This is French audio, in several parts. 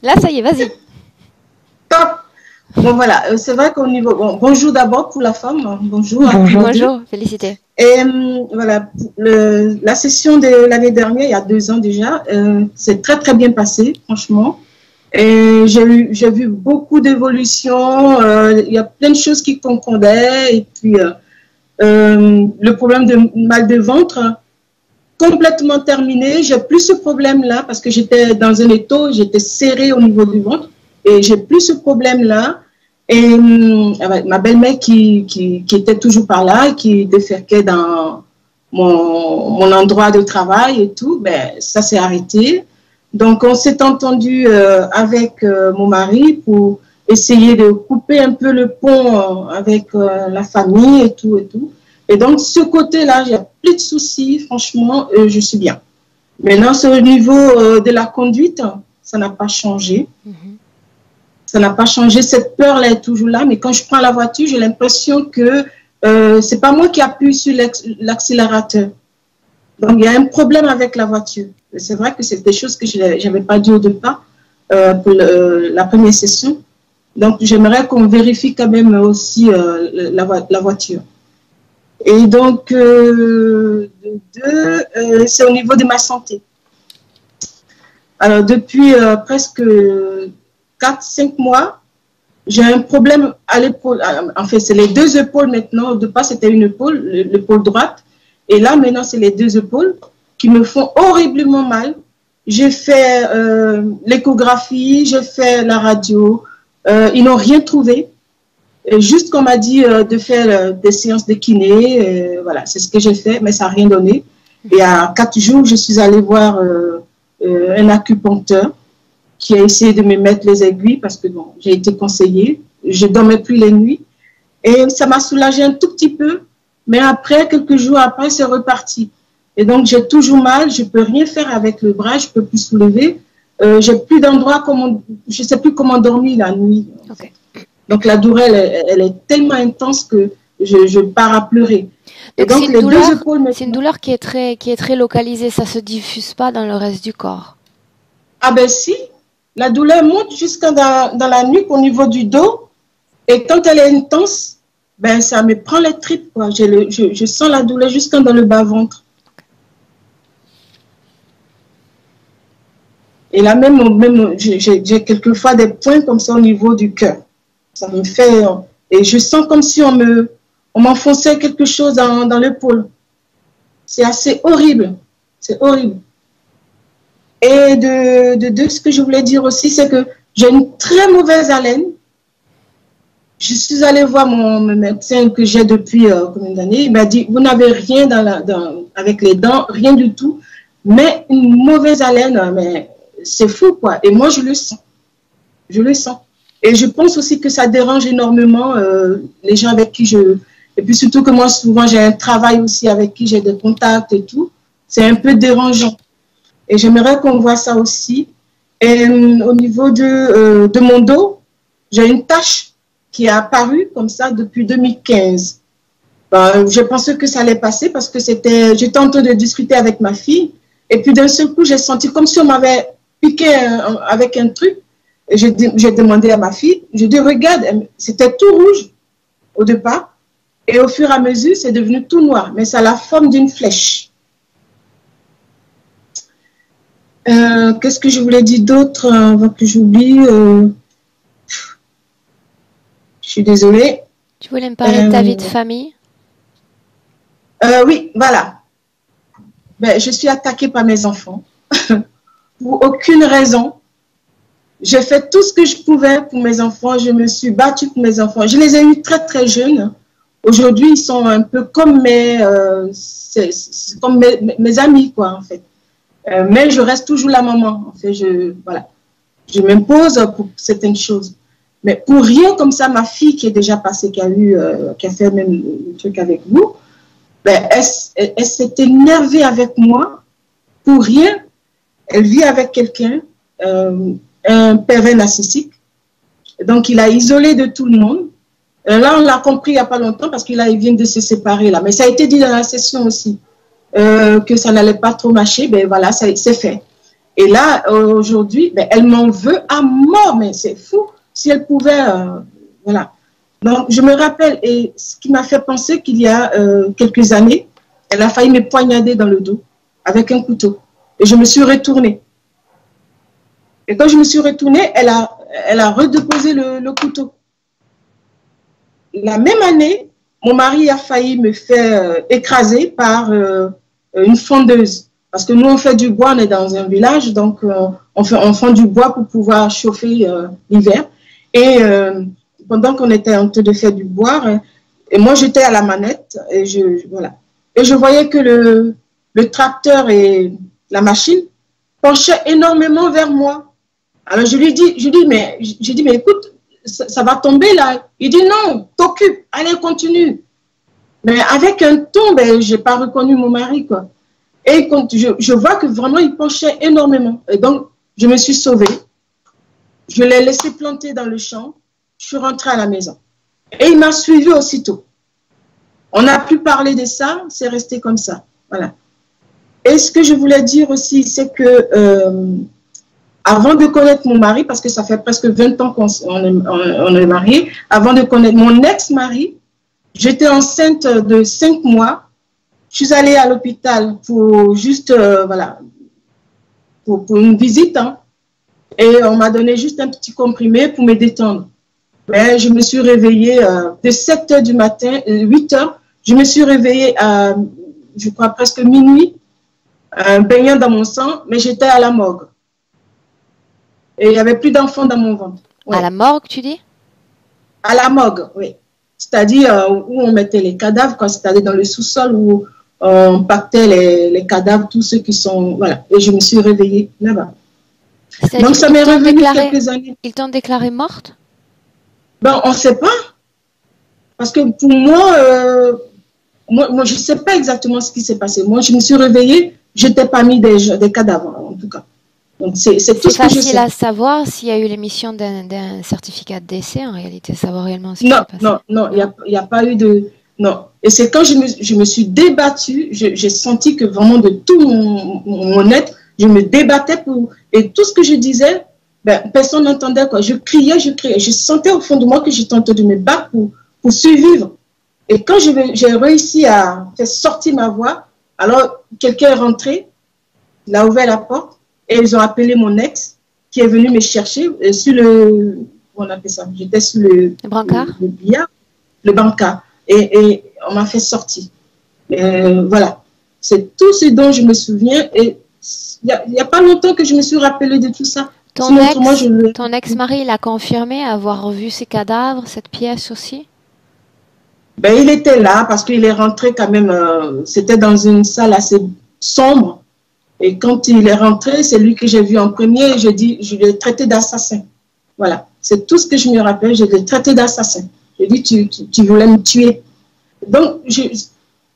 Là, ça y est, vas-y. Top. Bon, voilà, c'est vrai qu'au niveau... Bon, bonjour d'abord pour la femme. Bonjour à tous les deux. Bonjour, félicité. Et voilà, la session de l'année dernière, il y a 2 ans déjà, c'est très, très bien passé, franchement. Et j'ai vu beaucoup d'évolutions. Il y a plein de choses qui concordaient. Et puis, le problème de mal de ventre, complètement terminé. J'ai plus ce problème-là parce que j'étais dans un étau, j'étais serrée au niveau du ventre. Et j'ai plus ce problème-là. Et ma belle-mère qui était toujours par là, qui déféquait dans mon endroit de travail et tout, ben, ça s'est arrêté. Donc, on s'est entendu avec mon mari pour essayer de couper un peu le pont avec la famille et tout et tout. Et donc, ce côté-là, j'ai plus de soucis, franchement, je suis bien. Maintenant, c'est au niveau de la conduite, ça n'a pas changé. Ça n'a pas changé, cette peur-là est toujours là, mais quand je prends la voiture, j'ai l'impression que c'est pas moi qui appuie sur l'accélérateur. Donc, il y a un problème avec la voiture. C'est vrai que c'est des choses que je n'avais pas dit au départ pour la première session. Donc, j'aimerais qu'on vérifie quand même aussi la voiture. Et donc, c'est au niveau de ma santé. Alors, depuis presque 4-5 mois, j'ai un problème à l'épaule. En fait, c'est les 2 épaules maintenant. Au départ, c'était une épaule, l'épaule droite. Et là, maintenant, c'est les 2 épaules qui me font horriblement mal. J'ai fait l'échographie, j'ai fait la radio. Ils n'ont rien trouvé. Et juste qu'on m'a dit de faire des séances de kiné. Voilà, c'est ce que j'ai fait, mais ça n'a rien donné. Et à 4 jours, je suis allée voir un acupuncteur qui a essayé de me mettre les aiguilles parce que bon, j'ai été conseillée. Je ne dormais plus les nuits. Et ça m'a soulagé un tout petit peu. Mais après, quelques jours après, c'est reparti. Et donc, j'ai toujours mal. Je ne peux rien faire avec le bras. Je ne peux plus soulever. J'ai plus d'endroit. Je ne sais plus comment dormir la nuit. Okay. Donc, la douleur, elle est tellement intense que je pars à pleurer. Donc, c'est une douleur qui est très localisée. Ça ne se diffuse pas dans le reste du corps. Ah ben si. La douleur monte jusqu'à dans la nuque au niveau du dos. Et quand elle est intense, ben, ça me prend les tripes, quoi. Je sens la douleur jusqu'à dans le bas-ventre. Et là, même j'ai quelquefois des points comme ça au niveau du cœur. Ça me fait... Et je sens comme si on m'enfonçait quelque chose dans l'épaule. C'est assez horrible. C'est horrible. Et de ce que je voulais dire aussi, c'est que j'ai une très mauvaise haleine. Je suis allée voir mon médecin que j'ai depuis combien d'années. Il m'a dit, vous n'avez rien avec les dents, rien du tout. Mais une mauvaise haleine, mais c'est fou, quoi. Et moi, je le sens. Je le sens. Et je pense aussi que ça dérange énormément les gens avec qui je... Et puis surtout que moi, souvent, j'ai un travail aussi avec qui j'ai des contacts et tout. C'est un peu dérangeant. Et j'aimerais qu'on voit ça aussi. Et au niveau de mon dos, j'ai une tache qui est apparue comme ça depuis 2015. Je pensais que ça allait passer parce que j'étais en train de discuter avec ma fille. Et puis d'un seul coup, j'ai senti comme si on m'avait piqué avec un truc. J'ai demandé à ma fille, je dis, regarde, c'était tout rouge au départ. Et au fur et à mesure, c'est devenu tout noir. Mais ça a la forme d'une flèche. Qu'est-ce que je voulais dire d'autre avant que j'oublie Je suis désolée. Tu voulais me parler de ta vie de famille? Oui, voilà. Ben, je suis attaquée par mes enfants. Pour aucune raison. J'ai fait tout ce que je pouvais pour mes enfants. Je me suis battue pour mes enfants. Je les ai eus très, très jeunes. Aujourd'hui, ils sont un peu comme mes amis, quoi, en fait. Mais je reste toujours la maman. En fait, je m'impose pour certaines choses. Mais pour rien comme ça, ma fille qui est déjà passée, qui a fait même le truc avec vous, ben, elle s'est énervée avec moi pour rien. Elle vit avec quelqu'un, un pervers narcissique. Donc, il a isolé de tout le monde. Là, on l'a compris il n'y a pas longtemps parce qu'il vient de se séparer là. Mais ça a été dit dans la session aussi. Que ça n'allait pas trop marcher, ben voilà, c'est fait. Et là, aujourd'hui, ben, elle m'en veut à mort, mais c'est fou. Si elle pouvait, voilà. Donc, je me rappelle, et ce qui m'a fait penser qu'il y a quelques années, elle a failli me poignarder dans le dos avec un couteau. Et je me suis retournée. Et quand je me suis retournée, elle a redéposé le couteau. La même année, mon mari a failli me faire écraser par une fondeuse. Parce que nous, on fait du bois, on est dans un village, donc on fend du bois pour pouvoir chauffer l'hiver. Et pendant qu'on était en train de faire du bois, et moi, j'étais à la manette, et voilà. Et je voyais que le tracteur et la machine penchaient énormément vers moi. Alors, je lui dis, mais écoute, ça va tomber là. Il dit, non, t'occupe, allez, continue. Mais avec un ton, ben, je n'ai pas reconnu mon mari, quoi. Et quand je vois que vraiment, il penchait énormément. Et donc, je me suis sauvée. Je l'ai laissé planter dans le champ. Je suis rentrée à la maison. Et il m'a suivi aussitôt. On n'a plus parlé de ça, c'est resté comme ça. Voilà. Et ce que je voulais dire aussi, c'est que avant de connaître mon mari, parce que ça fait presque 20 ans qu'on est mariés, avant de connaître mon ex-mari, j'étais enceinte de 5 mois. Je suis allée à l'hôpital pour juste, voilà, pour une visite. Hein, et on m'a donné juste un petit comprimé pour me détendre. Mais je me suis réveillée de 7 h du matin, 8 h. Je me suis réveillée à, je crois, presque minuit, baignant dans mon sang, mais j'étais à la morgue. Et il n'y avait plus d'enfants dans mon ventre. Ouais. À la morgue, tu dis? À la morgue, oui. C'est-à-dire où on mettait les cadavres, c'est-à-dire dans le sous-sol où on pactait les cadavres, tous ceux qui sont... Voilà. Et je me suis réveillée là-bas. Donc ça m'est revenu quelques années. Ils t'ont déclarée morte? Ben, on ne sait pas. Parce que pour moi, moi je ne sais pas exactement ce qui s'est passé. Moi, je me suis réveillée, je n'étais pas mis des cadavres, en tout cas. Donc, c'est tout ce que je sais. C'est facile à savoir s'il y a eu l'émission d'un certificat de décès, en réalité, savoir réellement ce qui s'est passé. Non, il n'y a pas eu de... Non. Et c'est quand je me suis débattue, j'ai senti que vraiment de tout mon être, je me débattais pour... Et tout ce que je disais, ben, personne n'entendait, quoi. Je criais. Je sentais au fond de moi que j'étais en train de me battre pour survivre. Et quand j'ai réussi à faire sortir ma voix, alors quelqu'un est rentré, il a ouvert la porte et ils ont appelé mon ex qui est venu me chercher sur le... Comment on appelle ça? J'étais sur le brancard. Le billard, le brancard. Et on m'a fait sortir. Voilà. C'est tout ce dont je me souviens. Et il n'y a pas longtemps que je me suis rappelé de tout ça. Ton ex-mari, il a confirmé avoir vu ces cadavres, cette pièce aussi? Ben, il était là parce qu'il est rentré quand même. C'était dans une salle assez sombre. Et quand il est rentré, c'est lui que j'ai vu en premier. Je l'ai traité d'assassin. Voilà. C'est tout ce que je me rappelle. Je l'ai traité d'assassin. J'ai dit, tu voulais me tuer. Donc,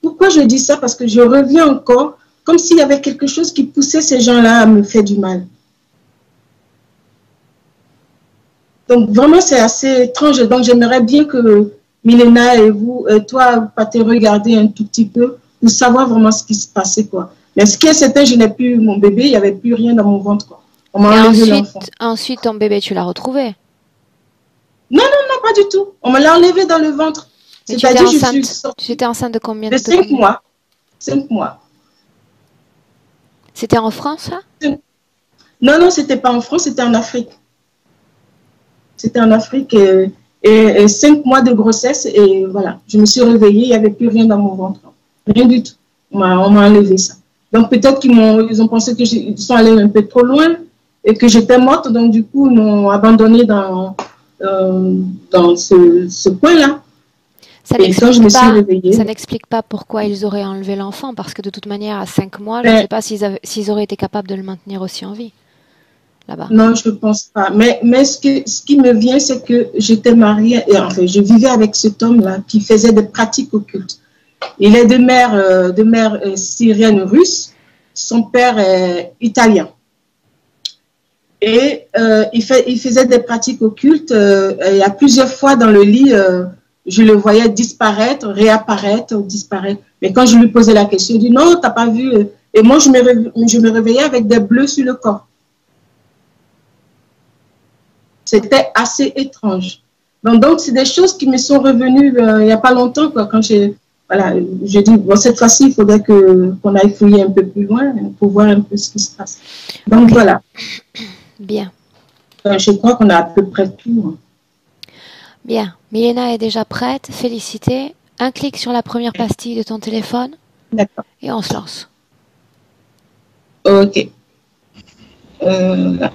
pourquoi je dis ça? Parce que je reviens encore comme s'il y avait quelque chose qui poussait ces gens-là à me faire du mal. Donc, vraiment, c'est assez étrange. Donc, j'aimerais bien que Milena et vous, toi, partez regarder un tout petit peu pour savoir vraiment ce qui se passait, quoi. Mais ce qui est certain, je n'ai plus mon bébé, il n'y avait plus rien dans mon ventre, quoi. On m'a enlevé l'enfant. Ensuite, ton bébé, tu l'as retrouvé? Non, pas du tout. On me l'a enlevé dans le ventre. C'est-à-dire, tu étais enceinte de combien de temps? 5 mois. 5 mois. C'était en France, là? Non, c'était pas en France, c'était en Afrique. C'était en Afrique et 5 mois de grossesse et voilà. Je me suis réveillée, il n'y avait plus rien dans mon ventre. Rien du tout. On m'a enlevé ça. Donc peut-être qu'ils ont pensé qu'ils sont allés un peu trop loin et que j'étais morte. Donc du coup, ils m'ont abandonnée dans ce point-là. Et quand je me suis réveillée... Ça n'explique pas pourquoi ils auraient enlevé l'enfant. Parce que de toute manière, à 5 mois, je ne sais pas s'ils auraient été capables de le maintenir aussi en vie. Là-bas. Non, je ne pense pas. Mais ce qui me vient, c'est que j'étais mariée, et enfin, je vivais avec cet homme-là qui faisait des pratiques occultes. Il est de mère syrienne russe, son père est italien. Et il faisait des pratiques occultes. Il y a plusieurs fois dans le lit, je le voyais disparaître, réapparaître, disparaître. Mais quand je lui posais la question, il dit non, tu n'as pas vu. Et moi, je me réveillais avec des bleus sur le corps. C'était assez étrange. Donc c'est des choses qui me sont revenues il n'y a pas longtemps, quoi, quand voilà, je dis, bon, cette fois-ci, il faudrait qu'on aille fouiller un peu plus loin pour voir un peu ce qui se passe. Donc voilà. Bien. Je crois qu'on a à peu près tout. Bien. Milena est déjà prête. Félicité. Un clic sur la première pastille de ton téléphone. D'accord. Et on se lance. Ok. Là.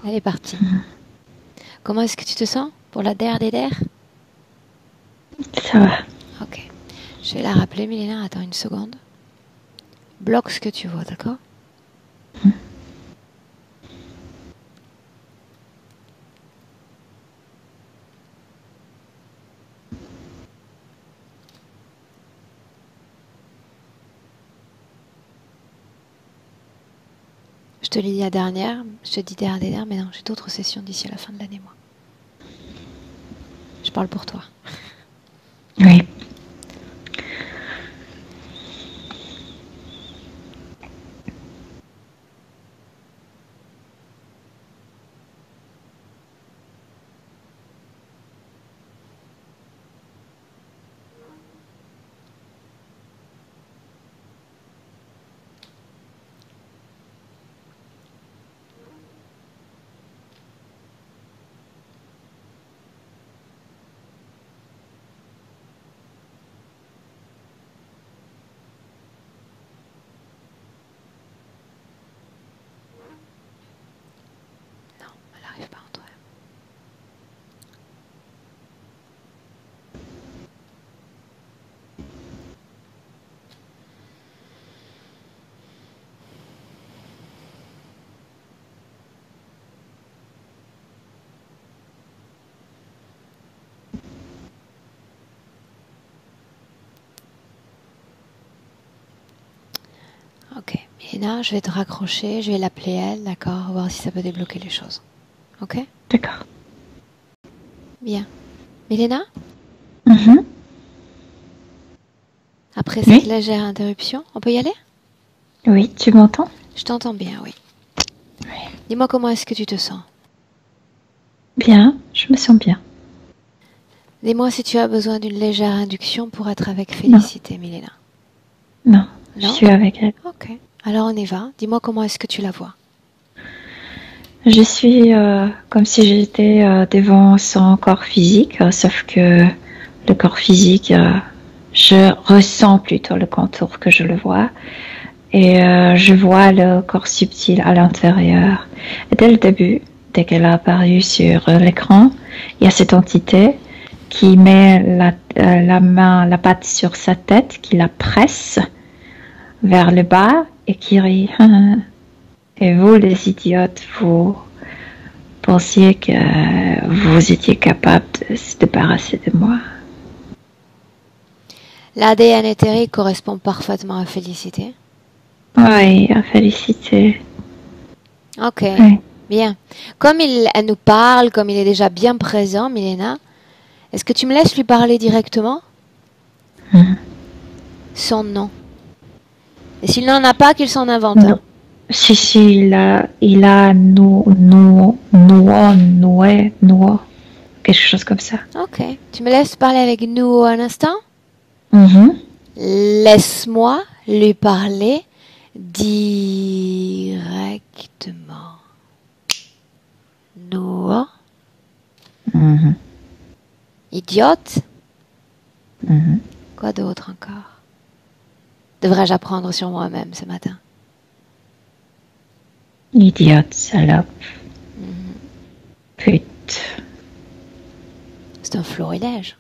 Elle est partie. Comment est-ce que tu te sens pour la DER des DER? Ça va. Ok. Je vais la rappeler, Milena. Attends une seconde. Bloque ce que tu vois, d'accord? Je te l'ai dit la dernière, je te dis dernière, mais non, j'ai d'autres sessions d'ici à la fin de l'année, moi. Je parle pour toi. Oui. Non, elle n'arrive pas entre eux. Ok, Milena, je vais te raccrocher, je vais l'appeler elle, d'accord, voir si ça peut débloquer les choses. Ok? D'accord. Bien. Milena? Après Oui. cette légère interruption, on peut y aller? Oui, tu m'entends? Je t'entends bien, oui. Oui. Dis-moi comment est-ce que tu te sens? Bien, je me sens bien. Dis-moi si tu as besoin d'une légère induction pour être avec Félicité, Milena. Non, Non? je suis avec elle. Ok, alors on y va. Dis-moi comment est-ce que tu la vois? Je suis comme si j'étais devant son corps physique, sauf que le corps physique, je ressens plutôt le contour que je le vois. Et je vois le corps subtil à l'intérieur. Et dès le début, dès qu'elle a apparu sur l'écran, il y a cette entité qui met la patte sur sa tête, qui la presse vers le bas et qui rit. Et vous, les idiotes, vous pensiez que vous étiez capable de se débarrasser de moi. L'ADN éthérique correspond parfaitement à Félicité. Oui, à féliciter. Ok, Oui. bien. Comme elle nous parle, comme il est déjà bien présent, Milena, est-ce que tu me laisses lui parler directement? Son nom. Et s'il n'en a pas, qu'il s'en invente. Non. Si, il a quelque chose comme ça. Ok, tu me laisses parler avec nous un instant? Laisse-moi lui parler directement. Noah. Idiote. Quoi d'autre encore? Devrais-je apprendre sur moi-même ce matin? Idiote, salope. Pute. C'est un florilège.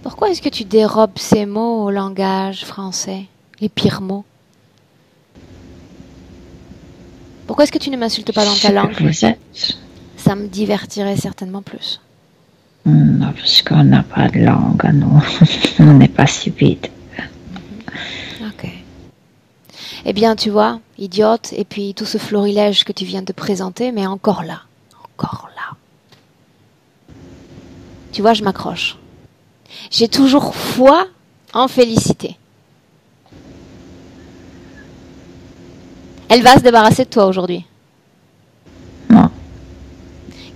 Pourquoi est-ce que tu dérobes ces mots au langage français? Les pires mots. Pourquoi est-ce que tu ne m'insultes pas dans ta langue? Vous êtes. Ça me divertirait certainement plus. Non, parce qu'on n'a pas de langue à nous. On n'est pas si vite. Ok. Eh bien, tu vois, idiote, et puis tout ce florilège que tu viens de présenter, mais encore là. Encore là. Tu vois, je m'accroche. J'ai toujours foi en Félicité. Elle va se débarrasser de toi aujourd'hui. Non.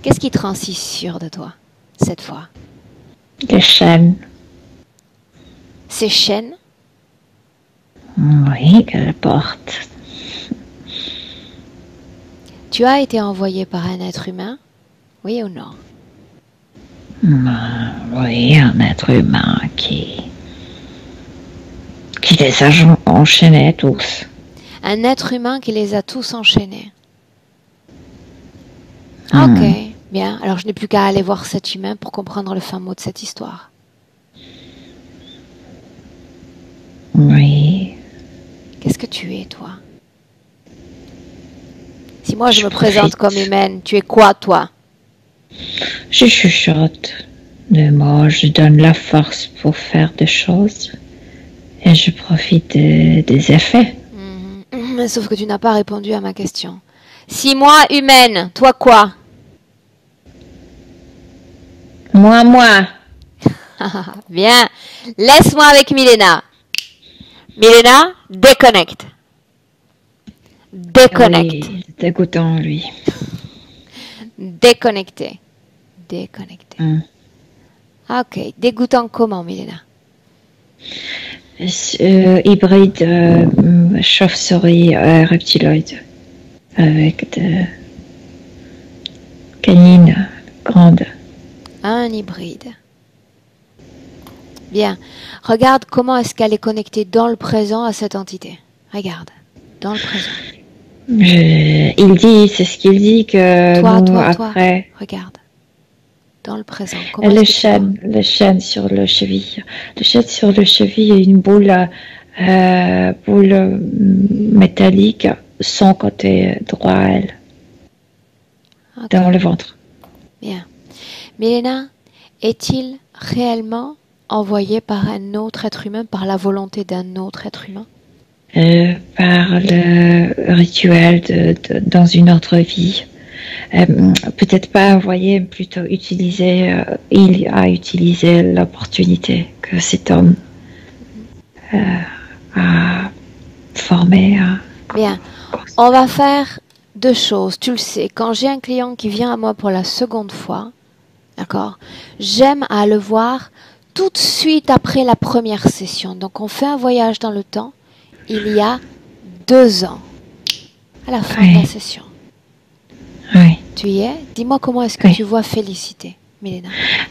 Qu'est-ce qui te rend si sûr de toi, cette fois? Les chaînes. Ces chaînes? Oui, qu'elle porte. Tu as été envoyé par un être humain? Oui ou non? Oui, un être humain qui les a enchaînés tous. Un être humain qui les a tous enchaînés. Ok, bien. Alors je n'ai plus qu'à aller voir cet humain pour comprendre le fin mot de cette histoire. Oui. Qu'est-ce que tu es, toi? Si moi je me présente comme humaine, tu es quoi, toi? Je chuchote de moi, je donne la force pour faire des choses et je profite des effets. Sauf que tu n'as pas répondu à ma question. Si moi, humaine, toi quoi? Moi. Bien. Laisse-moi avec Milena. Milena, déconnecte. Déconnecte. Oui, c'est dégoûtant, lui. Déconnecté. Déconnecté. Ok. Dégoûtant comment, Milena? Hybride chauve-souris reptiloïde avec des canines grandes. Un hybride. Bien. Regarde comment est-ce qu'elle est connectée dans le présent à cette entité. Regarde. Dans le présent. Il dit, c'est ce qu'il dit que toi, après. Regarde. Dans le présent. Le chêne sur le cheville. Le chêne sur le cheville est une boule métallique, son côté droit, elle. Okay. Dans le ventre. Bien. Milena, est-il réellement envoyé par un autre être humain, par la volonté d'un autre être humain? Par le rituel dans une autre vie. Peut-être pas envoyé, plutôt utilisé. Il a utilisé l'opportunité que cet homme a formé. Bien. On va faire deux choses. Tu le sais, quand j'ai un client qui vient à moi pour la seconde fois, d'accord, j'aime à le voir tout de suite après la première session. Donc on fait un voyage dans le temps. Il y a 2 ans, à la fin de la session. Oui. Tu y es? Dis-moi comment est-ce que tu vois Félicité, Milena?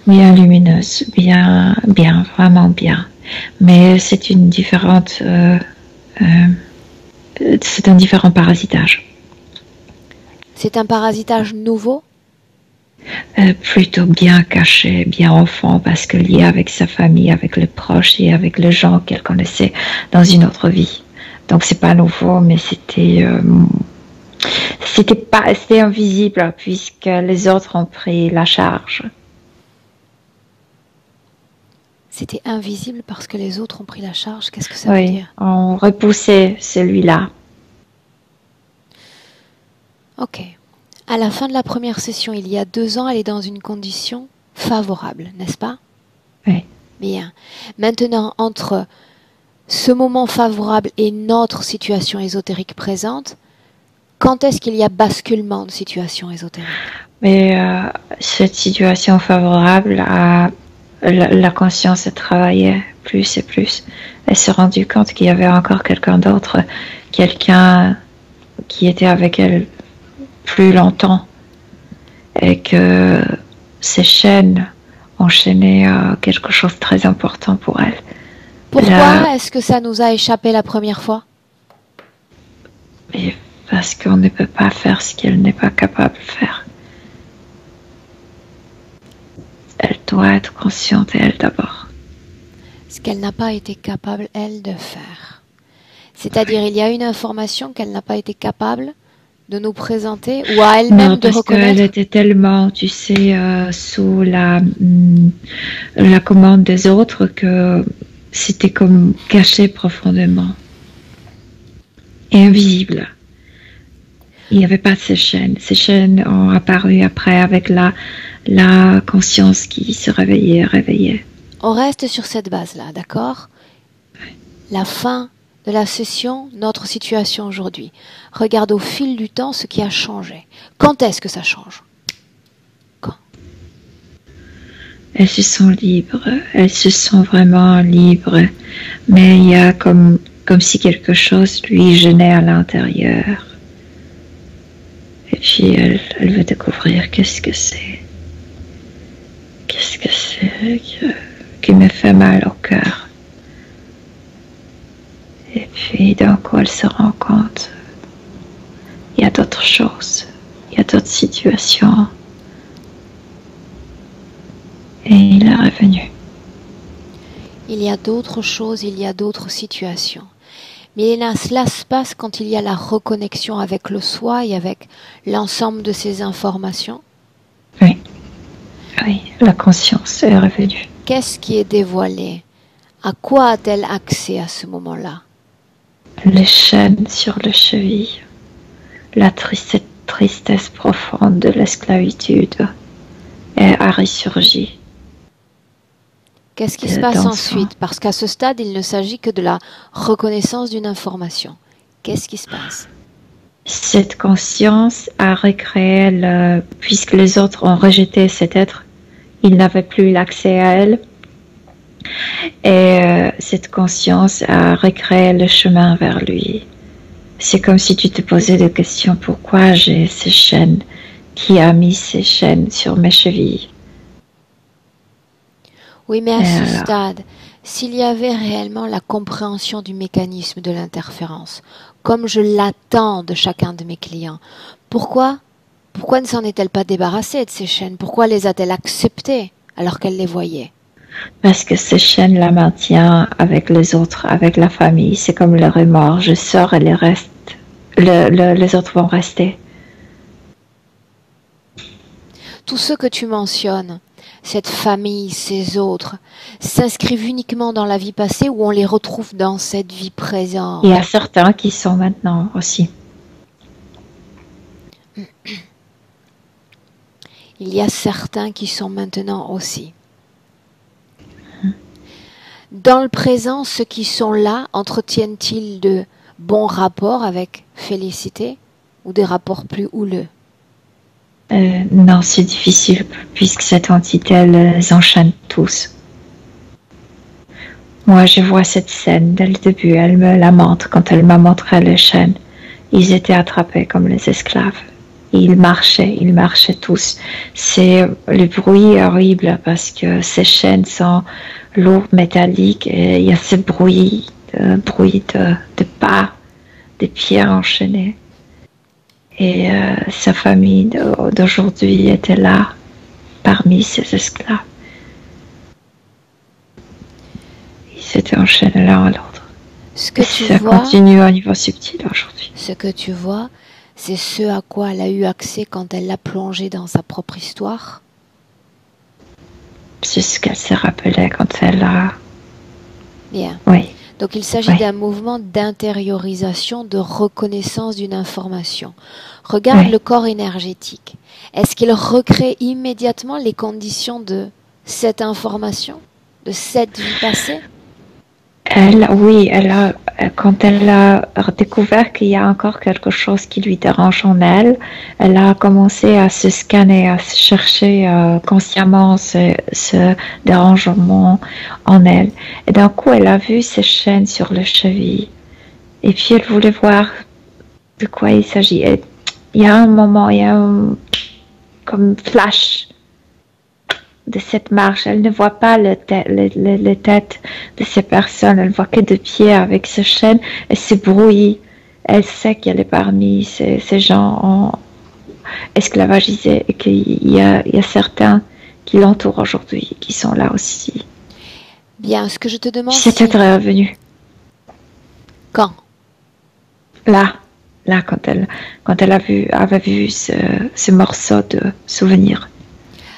Bien lumineuse, bien, vraiment bien. Mais c'est une différente, c'est un différent parasitage. C'est un parasitage nouveau? Plutôt bien caché, bien enfant, parce que lié avec sa famille, avec les proches et avec les gens qu'elle connaissait dans une autre vie. Donc c'est pas nouveau, mais c'était invisible puisque les autres ont pris la charge. C'était invisible parce que les autres ont pris la charge. Qu'est-ce que ça veut dire? On repoussait celui-là. Ok. À la fin de la première session, il y a 2 ans, elle est dans une condition favorable, n'est-ce pas? Oui. Bien. Maintenant, entre ce moment favorable et notre situation ésotérique présente, quand est-ce qu'il y a basculement de situation ésotérique? Mais cette situation favorable, la conscience a travaillé plus et plus. Elle s'est rendue compte qu'il y avait encore quelqu'un d'autre, quelqu'un qui était avec elle plus longtemps et que ces chaînes enchaînaient quelque chose de très important pour elle. Pourquoi est-ce que ça nous a échappé la première fois? Mais parce qu'on ne peut pas faire ce qu'elle n'est pas capable de faire. Elle doit être consciente, elle d'abord. Ce qu'elle n'a pas été capable, elle, de faire. C'est-à-dire, il y a une information qu'elle n'a pas été capable de nous présenter ou à elle-même de reconnaître. Parce qu'elle était tellement, tu sais, sous la commande des autres que c'était comme caché profondément. et invisibles. Il n'y avait pas de ces chaînes. Ces chaînes ont apparu après avec la conscience qui se réveillait. On reste sur cette base-là, d'accord? La fin de la session, notre situation aujourd'hui. Regarde au fil du temps ce qui a changé. Quand est-ce que ça change? Quand? Elles se sont libres. Elles se sont vraiment libres. Mais il y a comme si quelque chose lui gênait à l'intérieur. Et puis elle veut découvrir qu'est-ce que c'est. Qu'est-ce que c'est qui me fait mal au cœur. Et puis d'un coup elle se rend compte. Il y a d'autres choses. Il y a d'autres situations. Et il est revenu. Il y a d'autres choses, il y a d'autres situations. Mais cela se passe quand il y a la reconnexion avec le soi et avec l'ensemble de ces informations. Oui, oui, la conscience est revenue. Qu'est-ce qui est dévoilé? À quoi a-t-elle accès à ce moment-là? Les chaînes sur les chevilles, la tristesse profonde de l'esclavitude a ressurgi. Qu'est-ce qui se passe ensuite? Parce qu'à ce stade, il ne s'agit que de la reconnaissance d'une information. Qu'est-ce qui se passe? Cette conscience a recréé, puisque les autres ont rejeté cet être, ils n'avaient plus l'accès à elle. Et cette conscience a recréé le chemin vers lui. C'est comme si tu te posais des questions. Pourquoi j'ai ces chaînes? Qui a mis ces chaînes sur mes chevilles? Oui, mais à ce stade, s'il y avait réellement la compréhension du mécanisme de l'interférence, comme je l'attends de chacun de mes clients, pourquoi ne s'en est-elle pas débarrassée de ces chaînes? Pourquoi les a-t-elle acceptées alors qu'elle les voyait? Parce que ces chaînes la maintiennent avec les autres, avec la famille. C'est comme le remords. Je sors et les autres vont rester. Tout ce que tu mentionnes, cette famille, ces autres, s'inscrivent uniquement dans la vie passée ou on les retrouve dans cette vie présente? Il y a certains qui sont maintenant aussi. Il y a certains qui sont maintenant aussi. Dans le présent, ceux qui sont là entretiennent-ils de bons rapports avec Félicité ou des rapports plus houleux? Non, c'est difficile puisque cette entité les enchaîne tous. Moi, je vois cette scène dès le début. Elle me la montre quand elle m'a montré les chaînes. Ils étaient attrapés comme les esclaves. Ils marchaient tous. C'est le bruit est horrible parce que ces chaînes sont lourdes, métalliques, et il y a ce bruit de pas, des pieds enchaînés. Et sa famille d'aujourd'hui était là, parmi ces esclaves. Ils étaient enchaînés l'un à l'autre. Ça continue au niveau subtil aujourd'hui. Ce que tu vois, c'est ce à quoi elle a eu accès quand elle l'a plongé dans sa propre histoire? C'est ce qu'elle s'est rappelé quand elle a... Bien. Oui. Donc il s'agit d'un mouvement d'intériorisation, de reconnaissance d'une information. Regarde le corps énergétique. Est-ce qu'il recrée immédiatement les conditions de cette information, de cette vie passée? Quand elle a découvert qu'il y a encore quelque chose qui lui dérange en elle, elle a commencé à se scanner, à se chercher consciemment ce dérangement en elle. Et d'un coup, elle a vu ces chaînes sur le cheville. Et puis, elle voulait voir de quoi il s'agit. Et il y a un moment, comme flash de cette marche. Elle ne voit pas les têtes de ces personnes. Elle voit que des pieds avec ce chaîne et ce bruit. Elle sait qu'elle est parmi ces gens esclavagisés et qu'il y a certains qui l'entourent aujourd'hui, qui sont là aussi. Bien, ce que je te demande... C'était revenu. Quand? Là, quand elle avait vu ce morceau de souvenir.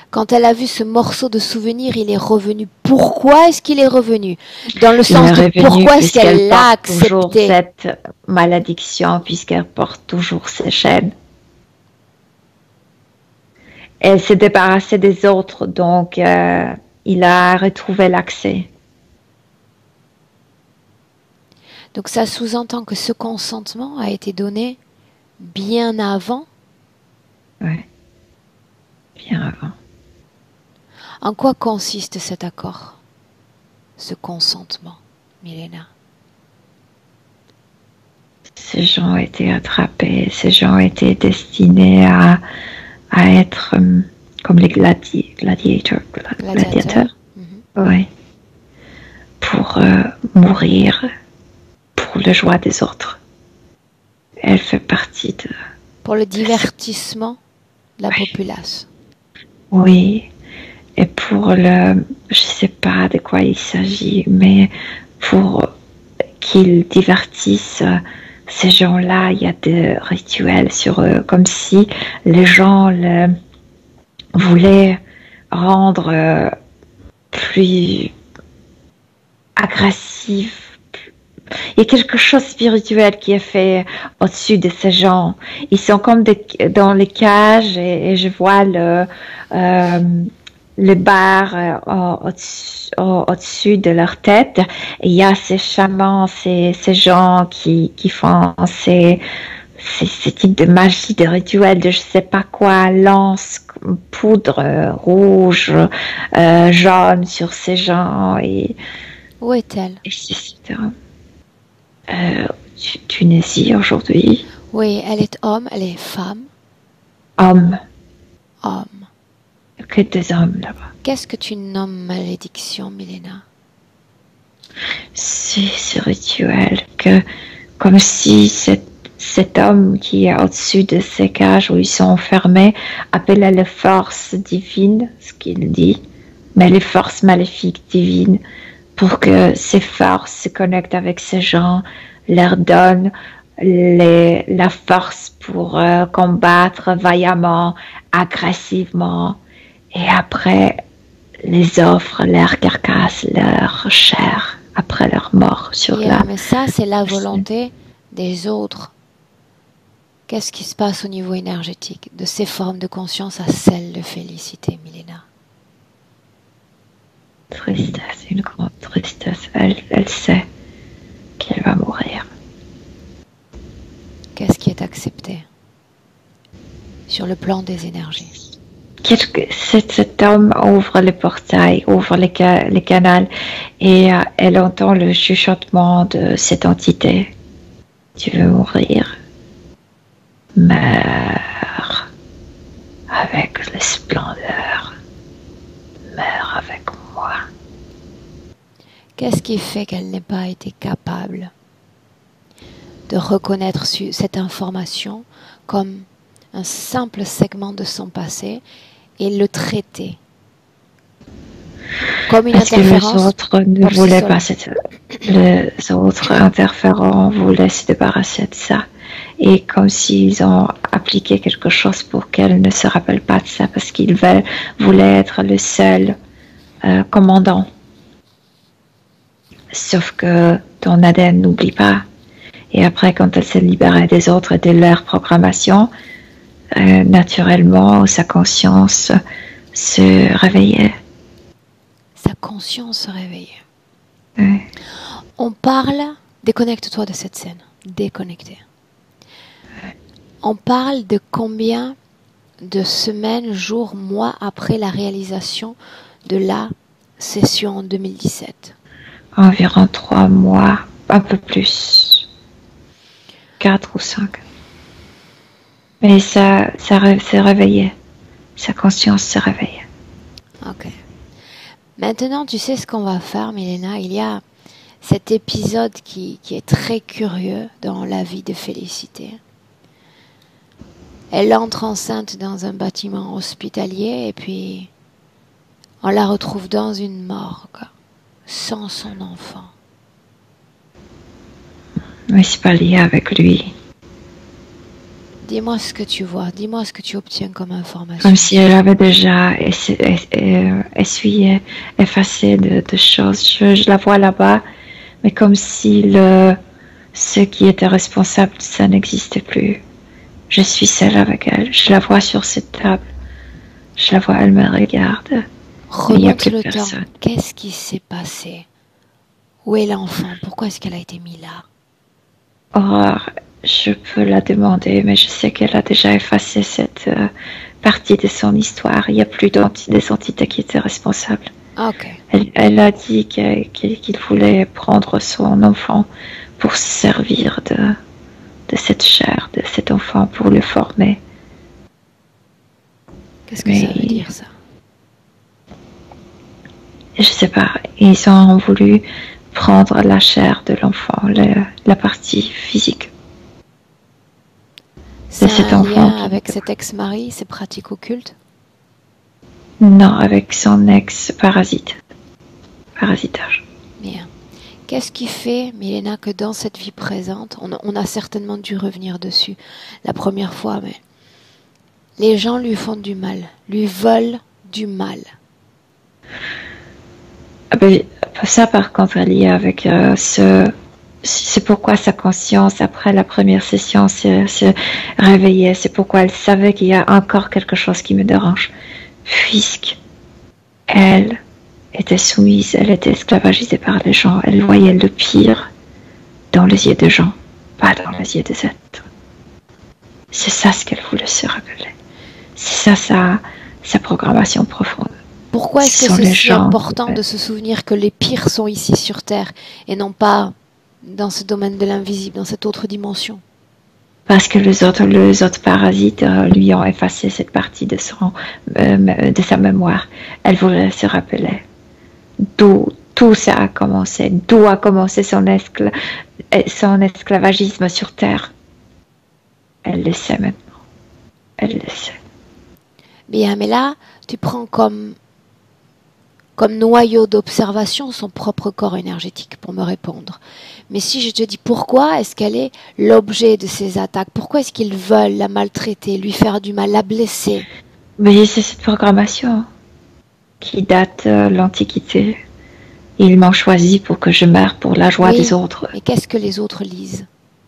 Quand elle a vu ce morceau de souvenir, il est revenu. Pourquoi est-ce qu'il est revenu? Dans le sens de pourquoi est-ce qu'elle l'a accepté? Cette malédiction puisqu'elle porte toujours ses chaînes. Elle s'est débarrassée des autres, donc il a retrouvé l'accès. Donc ça sous-entend que ce consentement a été donné bien avant. Oui, bien avant. En quoi consiste cet accord, ce consentement, Milena? Ces gens étaient attrapés, ces gens étaient destinés à être comme les gladiateurs. Oui. Pour mourir pour la joie des autres. Elle fait partie de... Pour le divertissement de la populace. Oui. Et pour le... Je ne sais pas de quoi il s'agit, mais pour qu'ils divertissent ces gens-là, il y a des rituels sur eux, comme si les gens voulaient rendre plus agressif. Il y a quelque chose de spirituel qui est fait au-dessus de ces gens. Ils sont comme dans les cages et je vois le bar au-dessus de leur tête. Et il y a ces chamans, ces gens qui font ces types de magie, de rituels, de je sais pas quoi, lance, poudre rouge, jaune sur ces gens. Et, où est-elle? Etc. Tunisie aujourd'hui. Oui, elle est homme, elle est femme. Homme. Homme. Que des hommes là-bas. Qu'est-ce que tu nommes malédiction, Milena? C'est ce rituel que, comme si cet homme qui est au-dessus de ces cages où ils sont enfermés appelait les forces divines, ce qu'il dit, mais les forces maléfiques divines, pour que ces forces se connectent avec ces gens, leur donnent la force pour combattre vaillamment, agressivement, et après les offrent leur carcasse, leur chair, après leur mort sur Mais ça, c'est la volonté des autres. Qu'est-ce qui se passe au niveau énergétique de ces formes de conscience à celles de félicité, Milena? Tristesse, une grande tristesse. Elle sait qu'elle va mourir. Qu'est-ce qui est accepté sur le plan des énergies? Cet homme ouvre le portail, ouvre les canaux et elle entend le chuchotement de cette entité. Tu veux mourir? Meurs avec la splendeur. Meurs avec moi. Qu'est-ce qui fait qu'elle n'ait pas été capable de reconnaître cette information comme un simple segment de son passé et le traiter comme une interférence? Parce que les autres ne voulaient pas les autres interférents voulaient se débarrasser de ça. Et comme s'ils ont appliqué quelque chose pour qu'elle ne se rappelle pas de ça, parce qu'ils voulaient être le seul commandant. Sauf que ton ADN n'oublie pas. Et après, quand elle s'est libérée des autres et de leur programmation, naturellement, sa conscience se réveillait. Sa conscience se réveillait. Oui. On parle, déconnecte-toi de cette scène, déconnecté. On parle de combien de semaines, jours, mois après la réalisation de la session en 2017? Environ 3 mois, un peu plus. 4 ou 5. Mais ça s'est réveillé. Sa conscience s'est réveillée. Ok. Maintenant, tu sais ce qu'on va faire, Milena. Il y a cet épisode qui est très curieux dans la vie de Félicité. Elle entre enceinte dans un bâtiment hospitalier et puis on la retrouve dans une morgue, sans son enfant. Mais c'est pas lié avec lui. Dis-moi ce que tu vois, dis-moi ce que tu obtiens comme information. Comme si elle avait déjà essuyé, effacé de choses. Je la vois là-bas, mais comme si Ce qui était responsable, ça n'existe plus. Je suis seule avec elle. Je la vois sur cette table. Je la vois, elle me regarde. Il n'y a Remonte plus le temps. personne. Qu'est-ce qui s'est passé? Où est l'enfant? Pourquoi est-ce qu'elle a été mise là? Aurore, je peux la demander, mais je sais qu'elle a déjà effacé cette partie de son histoire. Il n'y a plus des entités qui étaient responsables. Ah, ok. Elle a dit qu'il voulait prendre son enfant pour se servir de cette chair, de cet enfant, pour le former. Qu'est-ce que ça veut dire, ça? Je sais pas. Ils ont voulu prendre la chair de l'enfant, la partie physique. C'est cet un enfant lien avec cet ex-mari, ses pratiques occultes? Non, avec son ex-parasite. Parasitage. Bien. Qu'est-ce qui fait, Milena, que dans cette vie présente, on a certainement dû revenir dessus la première fois, mais les gens lui font du mal, lui veulent du mal. Ah ben, ça, par contre, est lié avec c'est pourquoi sa conscience, après la première session, se réveillait. C'est pourquoi elle savait qu'il y a encore quelque chose qui me dérange. Puisque elle était soumise, elle était esclavagisée par les gens. Elle voyait le pire dans les yeux des gens, pas dans les yeux des êtres. C'est ça ce qu'elle voulait se rappeler. C'est ça sa programmation profonde. Pourquoi est-ce que c'est si important de se souvenir que les pires sont ici sur Terre et non pas dans ce domaine de l'invisible, dans cette autre dimension? Parce que les autres parasites lui ont effacé cette partie de sa mémoire. Elle voulait se rappeler d'où tout ça a commencé, d'où a commencé son esclavagisme sur Terre. Elle le sait maintenant. Elle le sait. Bien, mais là, tu prends comme noyau d'observation son propre corps énergétique pour me répondre. Mais si je te dis pourquoi est-ce qu'elle est l'objet de ces attaques, pourquoi est-ce qu'ils veulent la maltraiter, lui faire du mal, la blesser? Mais c'est cette programmation qui date de l'Antiquité. Ils m'ont choisi pour que je meure pour la joie des autres. Mais qu'est-ce que les autres lisent?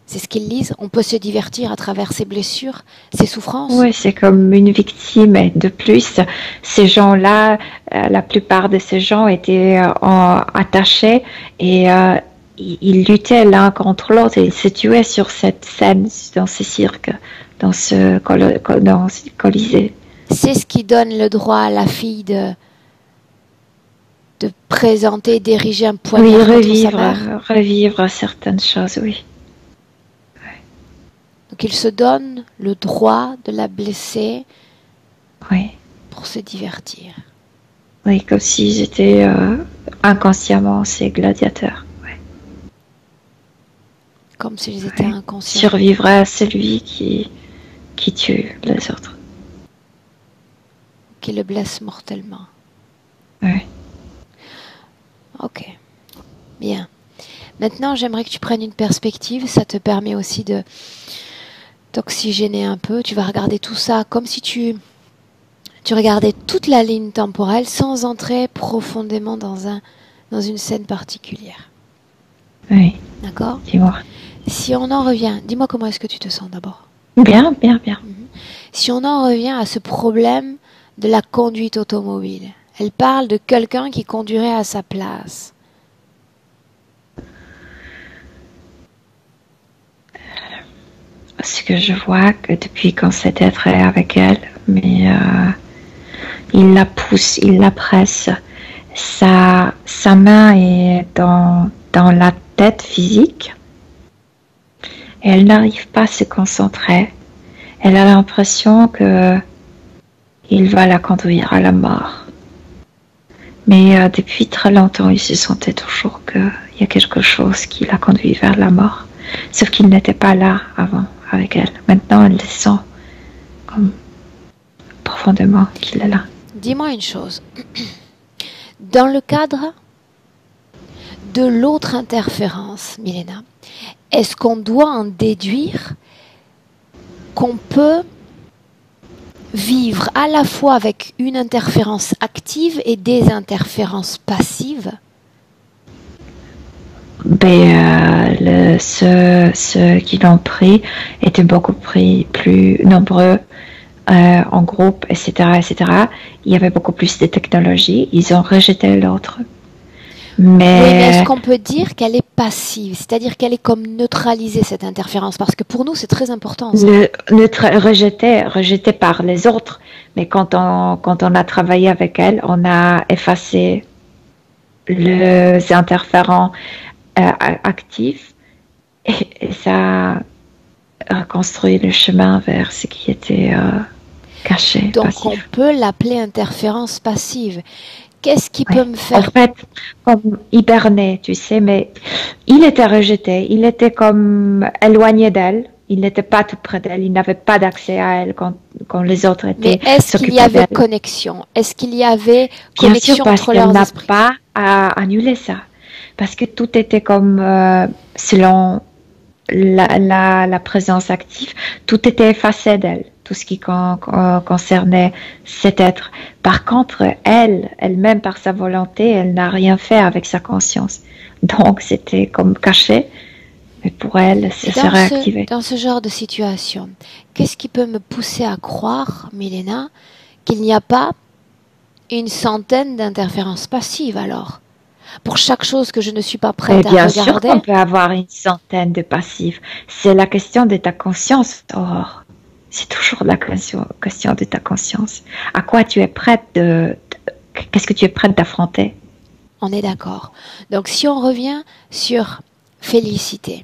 C'est ce qu'ils lisent? On peut se divertir à travers ses blessures, ses souffrances? Oui, c'est comme une victime. Et de plus, ces gens-là, la plupart de ces gens étaient attachés et ils luttaient l'un contre l'autre. Ils se tuaient sur cette scène, dans ce cirque, dans ce colisée. C'est ce qui donne le droit à la fille de présenter, d'ériger un poignard contre sa mère. Revivre certaines choses, oui. Donc il se donne le droit de la blesser, oui, pour se divertir. Oui, comme s'ils étaient inconsciemment ces gladiateurs. Oui. Comme s'ils étaient inconscients. Survivrait à celui qui tue les autres. Qui le blesse mortellement. Oui. Ok. Bien. Maintenant, j'aimerais que tu prennes une perspective. Ça te permet aussi de t'oxygéner un peu. Tu vas regarder tout ça comme si tu regardais toute la ligne temporelle sans entrer profondément dans une scène particulière. Oui. D'accord? Dis-moi. Si on en revient, dis-moi comment est-ce que tu te sens d'abord? Bien, bien, bien. Si on en revient à ce problème de la conduite automobile, elle parle de quelqu'un qui conduirait à sa place. Parce que je vois que depuis quand cet être est avec elle, mais il la pousse, il la presse. Sa main est dans la tête physique. Et elle n'arrive pas à se concentrer. Elle a l'impression que il va la conduire à la mort. Mais depuis très longtemps, il se sentait toujours qu'il y a quelque chose qui la conduit vers la mort. Sauf qu'il n'était pas là avant avec elle. Maintenant, elle le sent comme profondément qu'il est là. Dis-moi une chose. Dans le cadre de l'autre interférence, Milena, est-ce qu'on doit en déduire qu'on peut vivre à la fois avec une interférence active et des interférences passives? ceux qui l'ont pris étaient beaucoup plus nombreux en groupe, etc., etc. Il y avait beaucoup plus de technologie. Ils ont rejeté l'autre. Oui, mais est-ce Mais qu'on peut dire qu'elle est passive, c'est-à-dire qu'elle est comme neutralisée, cette interférence? Parce que pour nous, c'est très important, ça. rejeté par les autres. Mais quand on a travaillé avec elle, on a effacé les interférents actifs et ça a construit le chemin vers ce qui était caché, Donc, on passif. peut l'appeler interférence passive. Qu'est-ce qui Oui. peut me En faire... fait, comme hiberné, tu sais, mais il était rejeté, il était comme éloigné d'elle, il n'était pas tout près d'elle, il n'avait pas d'accès à elle quand les autres Mais étaient est-ce qu'il y s'occupaient avait d'elle. connexion? Est-ce qu'il y avait Bien sûr, connexion parce entre qu'elle leurs n'a esprits? pas à annuler ça. Parce que tout était comme selon la présence active, tout était effacé d'elle, tout ce qui concernait cet être. Par contre, elle-même, par sa volonté, elle n'a rien fait avec sa conscience. Donc, c'était comme caché, mais pour elle, Et ça serait activé. dans ce genre de situation, qu'est-ce qui peut me pousser à croire, Milena, qu'il n'y a pas une centaine d'interférences passives alors? Pour chaque chose que je ne suis pas Et prête à bien sûr qu'on regarder, peut avoir une centaine de passifs. C'est la question de ta conscience, Aurore. C'est toujours la question de ta conscience. À quoi tu es prête qu'est-ce que tu es prête d'affronter? on est d'accord. Donc si on revient sur Félicité,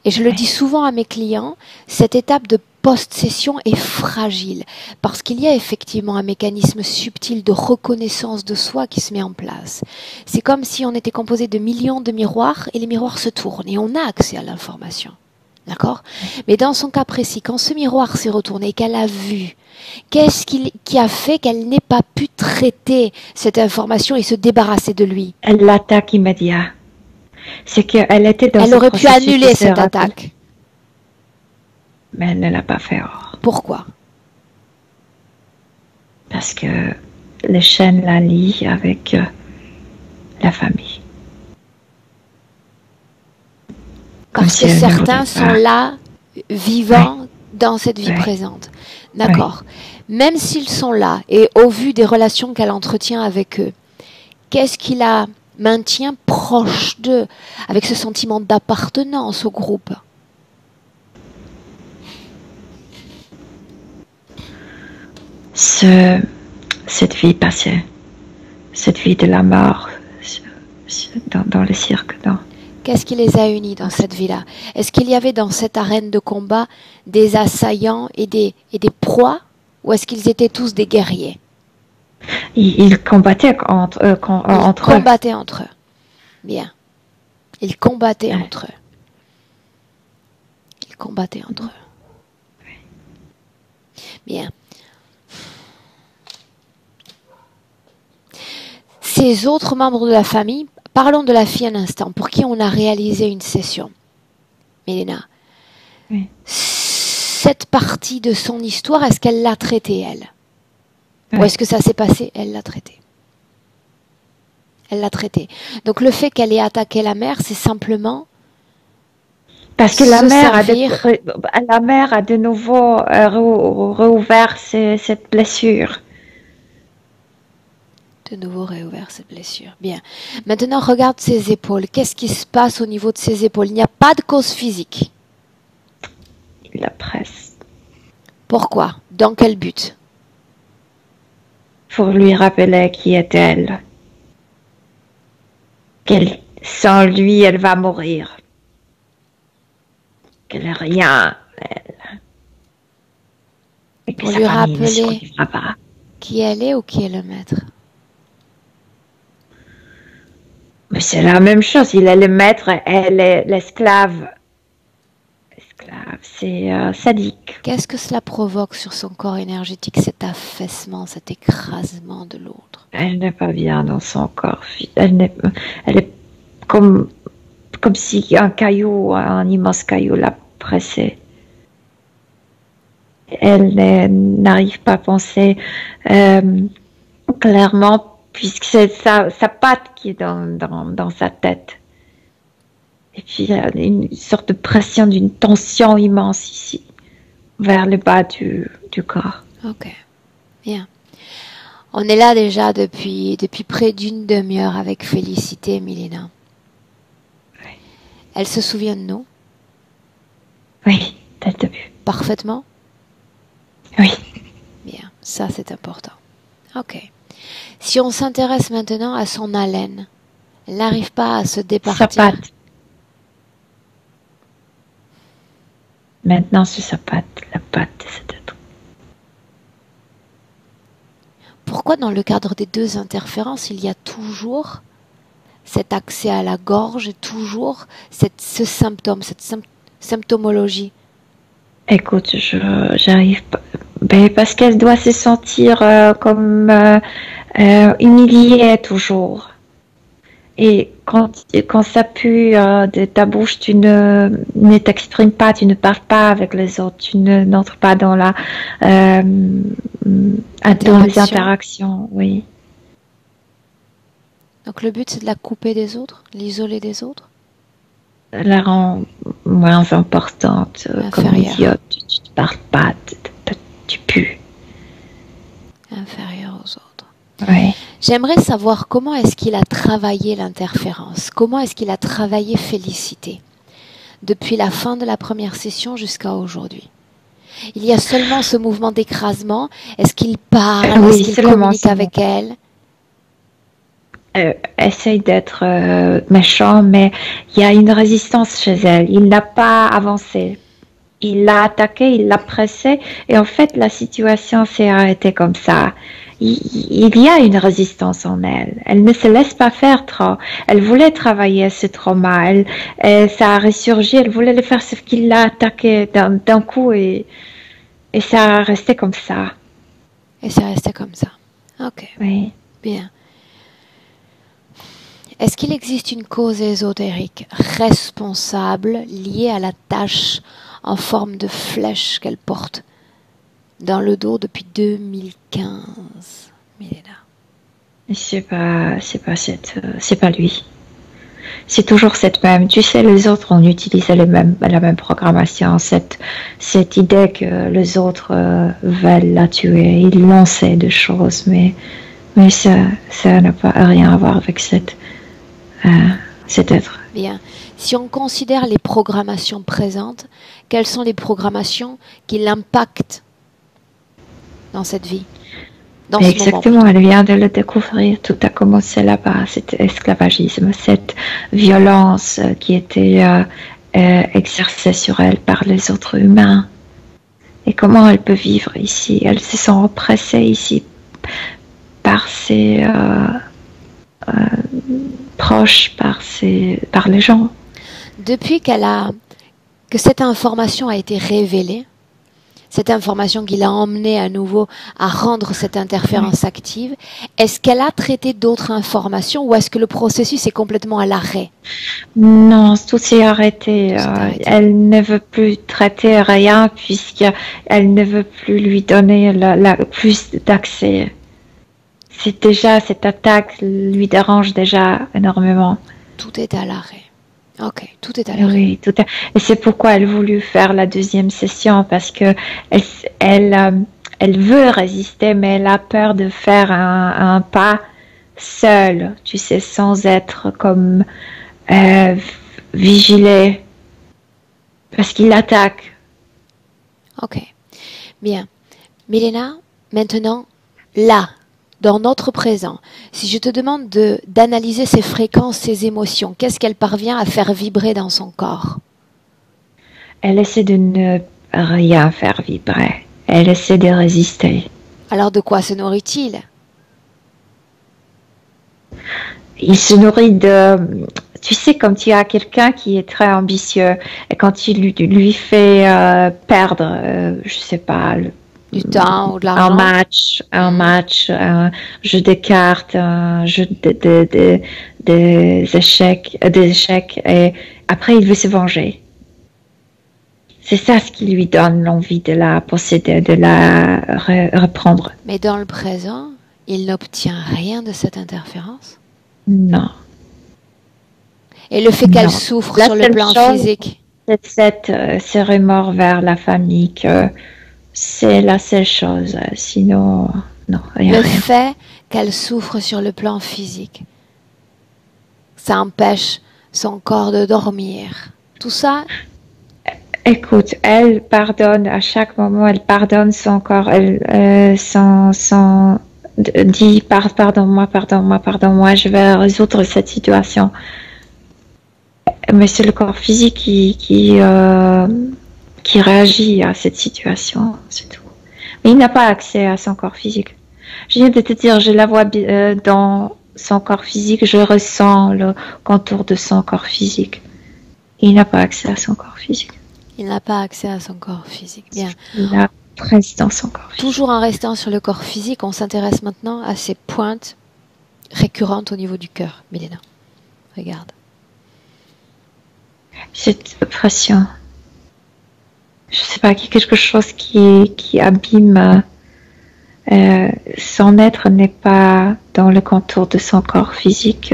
et je le dis Oui. souvent à mes clients, cette étape de post-session est fragile parce qu'il y a effectivement un mécanisme subtil de reconnaissance de soi qui se met en place. C'est comme si on était composé de millions de miroirs et les miroirs se tournent et on a accès à l'information. D'accord? Mais dans son cas précis, quand ce miroir s'est retourné et qu'elle a vu, qu'est-ce qui a fait qu'elle n'ait pas pu traiter cette information et se débarrasser de lui? Elle l'attaque immédiat. C'est qu'elle était dans Elle ce aurait pu processus de annuler se cette rappeler, attaque. mais elle ne l'a pas fait. Pourquoi? Parce que les chaînes la lient avec la famille. Comme Parce si que elle ne certains voulait sont pas. là, Oui, vivants dans cette vie oui, présente. oui. D'accord. Même s'ils sont là, et au vu des relations qu'elle entretient avec eux, qu'est-ce qui la maintient proche d'eux, avec ce sentiment d'appartenance au groupe? Cette vie passée, cette vie de la mort dans le cirque. Qu'est-ce qui les a unis dans cette vie-là? Est-ce qu'il y avait dans cette arène de combat des assaillants et des proies, ou est-ce qu'ils étaient tous des guerriers? Ils combattaient entre eux. Ils combattaient entre eux. Bien. Ils combattaient Oui. entre eux. Ils combattaient entre eux. Bien. Ces autres membres de la famille, parlons de la fille un instant, pour qui on a réalisé une session. Milena, Oui. cette partie de son histoire, est-ce qu'elle l'a traitée, elle? Oui. Ou est-ce que ça s'est passé? Elle l'a traitée. Elle l'a traitée. Donc le fait qu'elle ait attaqué la mère, c'est simplement Parce que la se mère a de nouveau réouvert cette blessure. De nouveau réouvert cette blessure. Bien. Maintenant, regarde ses épaules. Qu'est-ce qui se passe au niveau de ses épaules? Il n'y a pas de cause physique. Il la presse. Pourquoi? Dans quel but? Pour lui rappeler qui est-elle. Sans lui, elle va mourir. Qu'elle n'est rien, elle. Et que Pour sa lui famille ne rappeler survivra pas. qui elle est ou qui est le maître? Mais c'est la même chose. Il est le maître, elle est l'esclave. L'esclave, c'est sadique. Qu'est-ce que cela provoque sur son corps énergétique, cet affaissement, cet écrasement de l'autre? Elle n'est pas bien dans son corps. Elle est comme si un caillou, un immense caillou l'a pressée. Elle n'arrive pas à penser clairement, puisque c'est sa patte qui est dans sa tête. Et puis il y a une sorte de pression, d'une tension immense ici, vers le bas du corps. Ok, bien. On est là déjà depuis près d'une demi-heure avec Félicité, Milena. Oui. Elle se souvient de nous? Oui, dès le début. Parfaitement? Oui. Bien, ça c'est important. Ok. Si on s'intéresse maintenant à son haleine, elle n'arrive pas à se départir. Sa patte. Maintenant, c'est sa patte, la patte de cet être. Pourquoi dans le cadre des deux interférences, il y a toujours cet accès à la gorge et toujours ce symptôme, cette symptomologie? Écoute, j'arrive pas. Ben, parce qu'elle doit se sentir comme humiliée toujours. Et quand ça pue de ta bouche, tu ne t'exprimes pas, tu ne parles pas avec les autres, tu n'entres pas dans dans les interactions, oui. Donc le but c'est de la couper des autres, l'isoler des autres? La rend moins importante, comme idiote, tu ne parles pas, tu pues. Inférieure aux autres. Oui. J'aimerais savoir comment est-ce qu'il a travaillé l'interférence, comment est-ce qu'il a travaillé Félicité, depuis la fin de la première session jusqu'à aujourd'hui. Il y a seulement ce mouvement d'écrasement. Est-ce qu'il parle? Oui, est-ce qu'il communique avec elle? Essaye d'être méchant, mais il y a une résistance chez elle. Il n'a pas avancé. Il l'a attaqué, il l'a pressé, et en fait, la situation s'est arrêtée comme ça. Il y a une résistance en elle. Elle ne se laisse pas faire trop. Elle voulait travailler ce trauma. Ça a ressurgi. Elle voulait le faire, sauf qu'il l'a attaqué d'un coup et ça a resté comme ça. Et ça restait comme ça. Ok. Oui. Bien. Est-ce qu'il existe une cause ésotérique responsable liée à la tache en forme de flèche qu'elle porte dans le dos depuis 2015, Milena? C'est pas lui. C'est toujours cette même. Tu sais, les autres ont utilisé la même programmation, cette idée que les autres veulent la tuer. Ils lançaient des choses, mais ça n'a pas rien à voir avec cet être. Bien. Si on considère les programmations présentes, quelles sont les programmations qui l'impactent dans cette vie, dans ce Exactement, moment? elle vient de le découvrir. Tout a commencé là-bas, cet esclavagisme, cette violence qui était exercée sur elle par les autres humains. Et comment elle peut vivre ici? Elle se sent oppressée ici par ses proches, par les gens. Depuis que cette information a été révélée, cette information qui l'a emmenée à nouveau à rendre cette interférence active, est-ce qu'elle a traité d'autres informations ou est-ce que le processus est complètement à l'arrêt? Non, tout s'est arrêté. Elle ne veut plus traiter rien puisqu'elle ne veut plus lui donner plus d'accès. C'est déjà, cette attaque lui dérange déjà énormément. Tout est à l'arrêt. Ok, tout est à l'arrêt. Oui, et c'est pourquoi elle voulu faire la deuxième session, parce que elle veut résister, mais elle a peur de faire un pas seule, tu sais, sans être comme vigilée, parce qu'il l'attaque. Ok, bien. Milena, maintenant, là, dans notre présent, si je te demande d'analyser ses fréquences, ses émotions, qu'est-ce qu'elle parvient à faire vibrer dans son corps? Elle essaie de ne rien faire vibrer. Elle essaie de résister. Alors de quoi se nourrit-il? Il se nourrit de... Tu sais, quand tu as quelqu'un qui est très ambitieux et quand tu lui fais perdre, je sais pas... Du temps ou de l'argent? Un match, un jeu de cartes, un jeu des échecs, et après il veut se venger. C'est ça ce qui lui donne l'envie de la posséder, de la reprendre. Mais dans le présent, il n'obtient rien de cette interférence? Non. Et le fait qu'elle Non. souffre La sur le seule plan chose, physique. ce remords vers la famille, que c'est la seule chose. Sinon, non, rien. Le fait qu'elle souffre sur le plan physique. Ça empêche son corps de dormir. Tout ça, Écoute, elle pardonne à chaque moment, elle pardonne son corps, elle dit pardonne-moi, pardonne-moi, pardonne-moi, je vais résoudre cette situation. Mais c'est le corps physique qui réagit à cette situation, c'est tout. Mais il n'a pas accès à son corps physique. Je viens de te dire, je la vois dans son corps physique, je ressens le contour de son corps physique. Il n'a pas accès à son corps physique. il n'a pas accès à son corps physique. Bien. Il a reste dans son corps physique. Toujours en restant sur le corps physique, on s'intéresse maintenant à ces pointes récurrentes au niveau du cœur. Milena, regarde. Cette pression. Je sais pas, qu'il y a quelque chose qui abîme. Son être n'est pas dans le contour de son corps physique.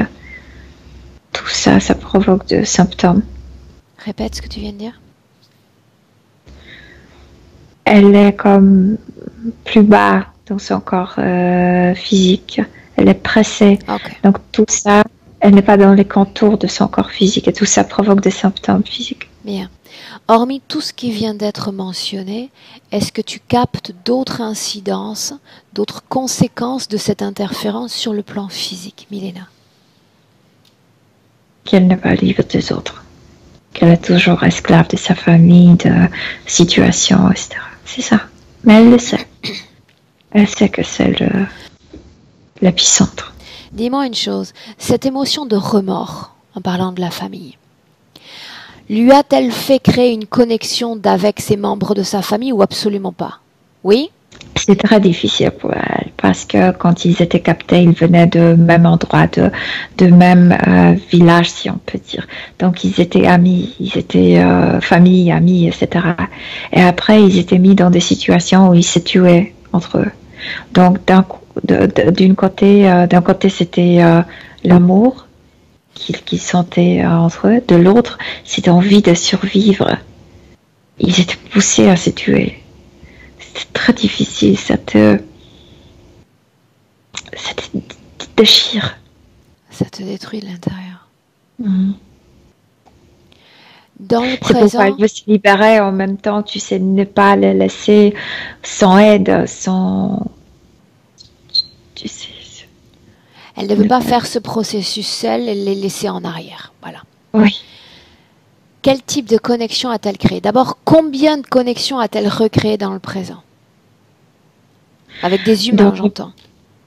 Tout ça, ça provoque des symptômes. Répète ce que tu viens de dire. Elle est comme plus bas dans son corps physique. Elle est pressée. Ok. Donc tout ça, elle n'est pas dans les contours de son corps physique. Et tout ça provoque des symptômes physiques. Bien. Hormis tout ce qui vient d'être mentionné, est-ce que tu captes d'autres incidences, d'autres conséquences de cette interférence sur le plan physique, Milena? Qu'elle n'est pas libre des autres. Qu'elle est toujours esclave de sa famille, de situation, etc. C'est ça. Mais elle le sait. Elle sait que c'est l'épicentre. Dis-moi une chose, cette émotion de remords, en parlant de la famille, lui a-t-elle fait créer une connexion avec ses membres de sa famille ou absolument pas? Oui? C'est très difficile pour elle parce que quand ils étaient captés, ils venaient de même endroit, de même village, si on peut dire. Donc ils étaient amis, ils étaient famille, amis, etc. Et après, ils étaient mis dans des situations où ils se tuaient entre eux. Donc d'un côté, c'était l'amour qu'ils sentaient entre eux. De l'autre, c'était envie de survivre. Ils étaient poussés à se tuer. C'est très difficile, ça te déchire. Ça te détruit de l'intérieur. Mm. Dans le C'est pourquoi présent, elle veut se libérer en même temps, tu sais, ne pas les laisser sans aide, sans... Tu sais... elle ne veut pas faire ce processus seule et les laisser en arrière. Voilà. Oui. Quel type de connexion a-t-elle créé? D'abord, combien de connexions a-t-elle recréé dans le présent? Avec des humains, j'entends.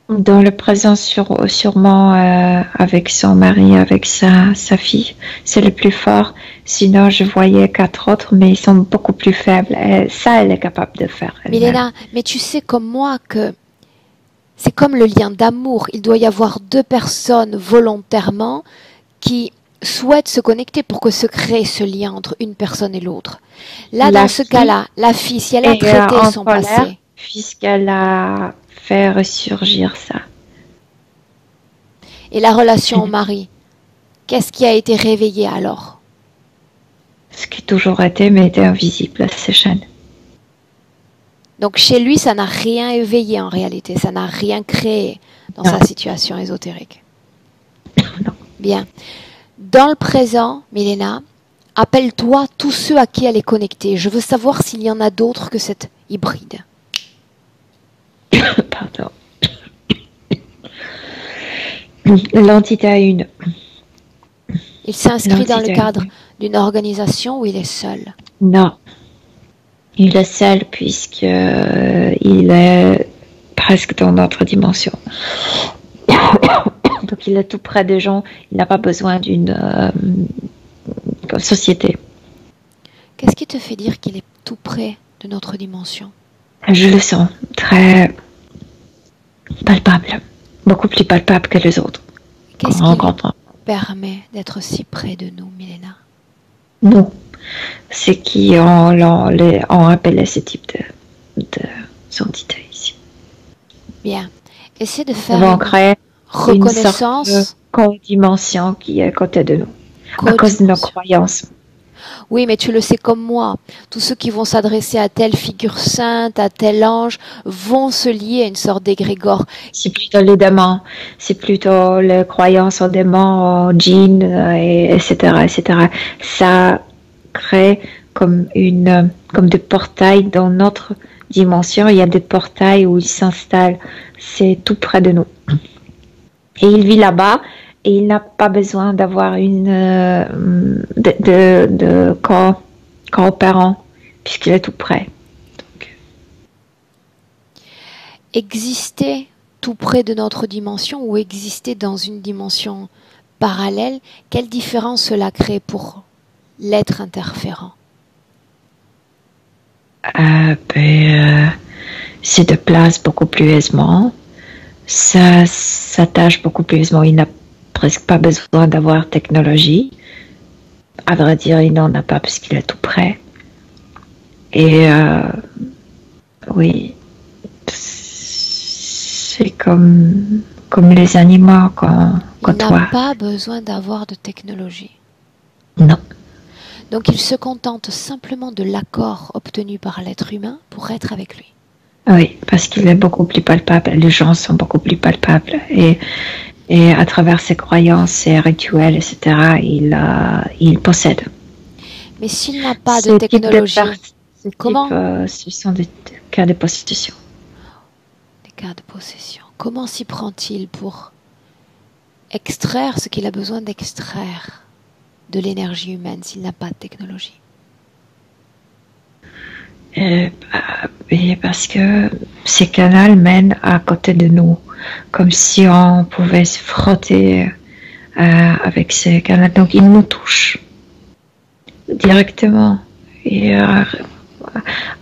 Dans le présent, sûrement avec son mari, avec sa fille, c'est le plus fort. Sinon, je voyais 4 autres, mais ils sont beaucoup plus faibles. Et ça, elle est capable de faire. Milena, mais tu sais comme moi que c'est comme le lien d'amour. Il doit y avoir 2 personnes volontairement qui souhaitent se connecter pour que se crée ce lien entre une personne et l'autre. Là, dans ce cas-là, la fille, si elle a traité son passé, puisqu'elle a fait ressurgir ça. Et la relation au mari, qu'est-ce qui a été réveillé alors? Ce qui a toujours été, mais était invisible à ces chaînes. Donc chez lui, ça n'a rien éveillé en réalité, ça n'a rien créé dans sa situation ésotérique. Non. Bien. Dans le présent, Milena, appelle-toi tous ceux à qui elle est connectée. Je veux savoir s'il y en a d'autres que cette hybride. Pardon. L'entité a une. Il s'inscrit dans le cadre d'une organisation où il est seul. Non. Il est seul puisqu'il est presque dans notre dimension. Donc il est tout près des gens. Il n'a pas besoin d'une société. Qu'est-ce qui te fait dire qu'il est tout près de notre dimension? Je le sens très palpable. Beaucoup plus palpable que les autres. Qu'est-ce qui permet d'être si près de nous, Milena? Nous, c'est qui ont appelé ce type d'entité ici. Bien. Essaie de faire Nous avons créé reconnaissance. une sorte de dimension qui est à côté de nous. à cause de nos codimension. croyances. Oui, mais tu le sais comme moi. Tous ceux qui vont s'adresser à telle figure sainte, à tel ange, vont se lier à une sorte d'égrégore. C'est plutôt les démons, c'est plutôt les croyances aux démons, aux djinns, etc., etc. Ça crée comme des portails dans notre dimension. Il y a des portails où ils s'installent. C'est tout près de nous. Et il vit là-bas et il n'a pas besoin d'avoir de coopérant puisqu'il est tout près. Donc, Exister tout près de notre dimension ou exister dans une dimension parallèle, quelle différence cela crée pour l'être interférent? Se déplace beaucoup plus aisément, ça s'attache beaucoup plus aisément. Il n'a presque pas besoin d'avoir technologie. À vrai dire, il n'en a pas puisqu'il est tout près. Et oui, c'est comme les animaux quand Il toi. n'a pas besoin d'avoir de technologie. Non. Donc il se contente simplement de l'accord obtenu par l'être humain pour être avec lui. Oui, parce qu'il est beaucoup plus palpable. Les gens sont beaucoup plus palpables. Et à travers ses croyances, ses rituels, etc., il possède. Mais s'il n'a pas de technologie, comment? Ce sont des cas de possession. Des cas de possession. Comment s'y prend-il pour extraire ce qu'il a besoin d'extraire de l'énergie humaine s'il n'a pas de technologie? Parce que ces canaux mènent à côté de nous, comme si on pouvait se frotter avec ces canaux. Donc ils nous touchent directement. Et à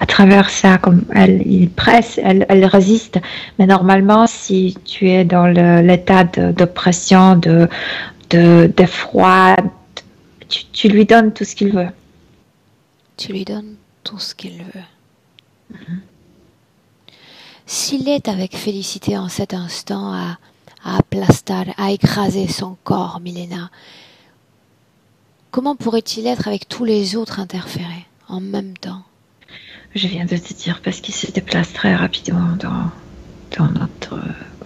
travers ça, comme il presse, elle résiste. Mais normalement, si tu es dans l'état d'oppression, de froid, tu lui donnes tout ce qu'il veut. Tu lui donnes tout ce qu'il veut. S'il est avec félicité en cet instant à aplastar, à écraser son corps, Milena, comment pourrait-il être avec tous les autres interférés en même temps? Je viens de te dire parce qu'il se déplace très rapidement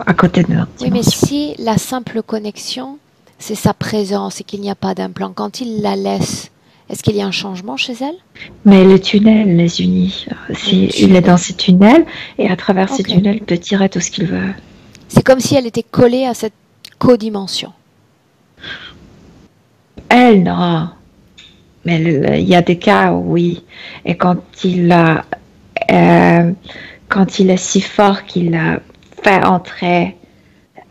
à côté de notre dimension. Oui, mais si la simple connexion, c'est sa présence et qu'il n'y a pas d'implant, quand il la laisse, est-ce qu'il y a un changement chez elle? Mais le tunnel les unit. Il est dans ce tunnel et à travers ce tunnel, il peut tirer tout ce qu'il veut. C'est comme si elle était collée à cette codimension. Elle, non. Mais il y a des cas où oui. Et quand il est si fort qu'il a fait entrer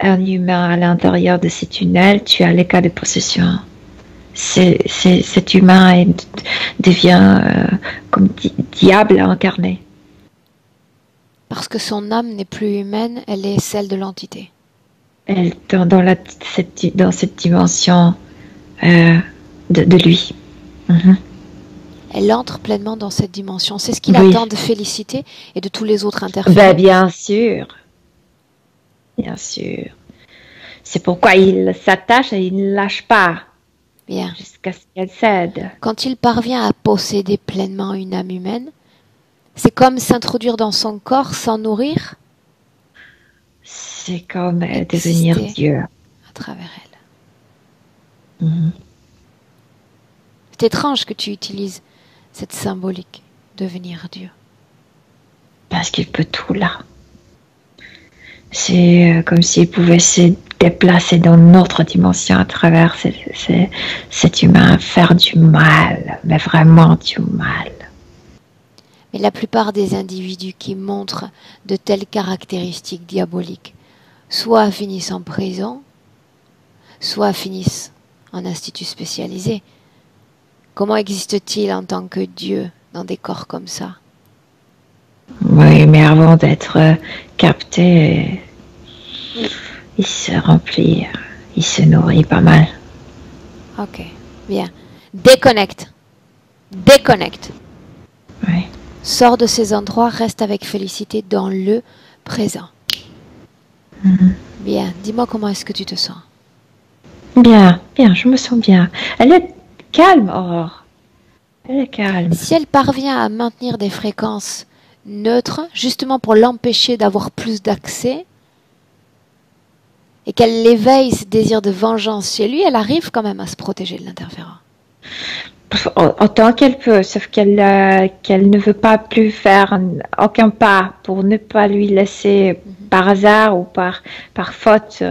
un humain à l'intérieur de ce tunnel, tu as les cas de possession. Cet humain devient comme diable incarné. Parce que son âme n'est plus humaine, elle est celle de l'entité. Dans cette dimension de lui. Elle entre pleinement dans cette dimension. C'est ce qu'il attend de Félicité et de tous les autres interférés. Ben, bien sûr. Bien sûr. C'est pourquoi il s'attache et il ne lâche pas. Bien. Jusqu'à ce qu'elle cède. Quand il parvient à posséder pleinement une âme humaine, c'est comme s'introduire dans son corps sans nourrir. C'est comme devenir Dieu. À travers elle. C'est étrange que tu utilises cette symbolique, devenir Dieu. Parce qu'il peut tout là. C'est comme s'il pouvait se déplacer dans notre dimension à travers cet humain, faire du mal, mais vraiment du mal. Mais la plupart des individus qui montrent de telles caractéristiques diaboliques, soit finissent en prison, soit finissent en institut spécialisé. Comment existe-t-il en tant que Dieu dans des corps comme ça? Oui, mais avant d'être capté, il se remplit, il se nourrit pas mal. Ok, bien. Déconnecte. Déconnecte. Oui. Sors de ces endroits, reste avec Félicité dans le présent. Bien, dis-moi comment est-ce que tu te sens? Bien, bien, je me sens bien. Elle est calme, Aurore. Elle est calme. Si elle parvient à maintenir des fréquences neutres, justement pour l'empêcher d'avoir plus d'accès, et qu'elle éveille ce désir de vengeance chez lui, elle arrive quand même à se protéger de l'interférent. Autant qu'elle peut, sauf qu'elle ne veut pas plus faire aucun pas pour ne pas lui laisser par hasard ou par faute,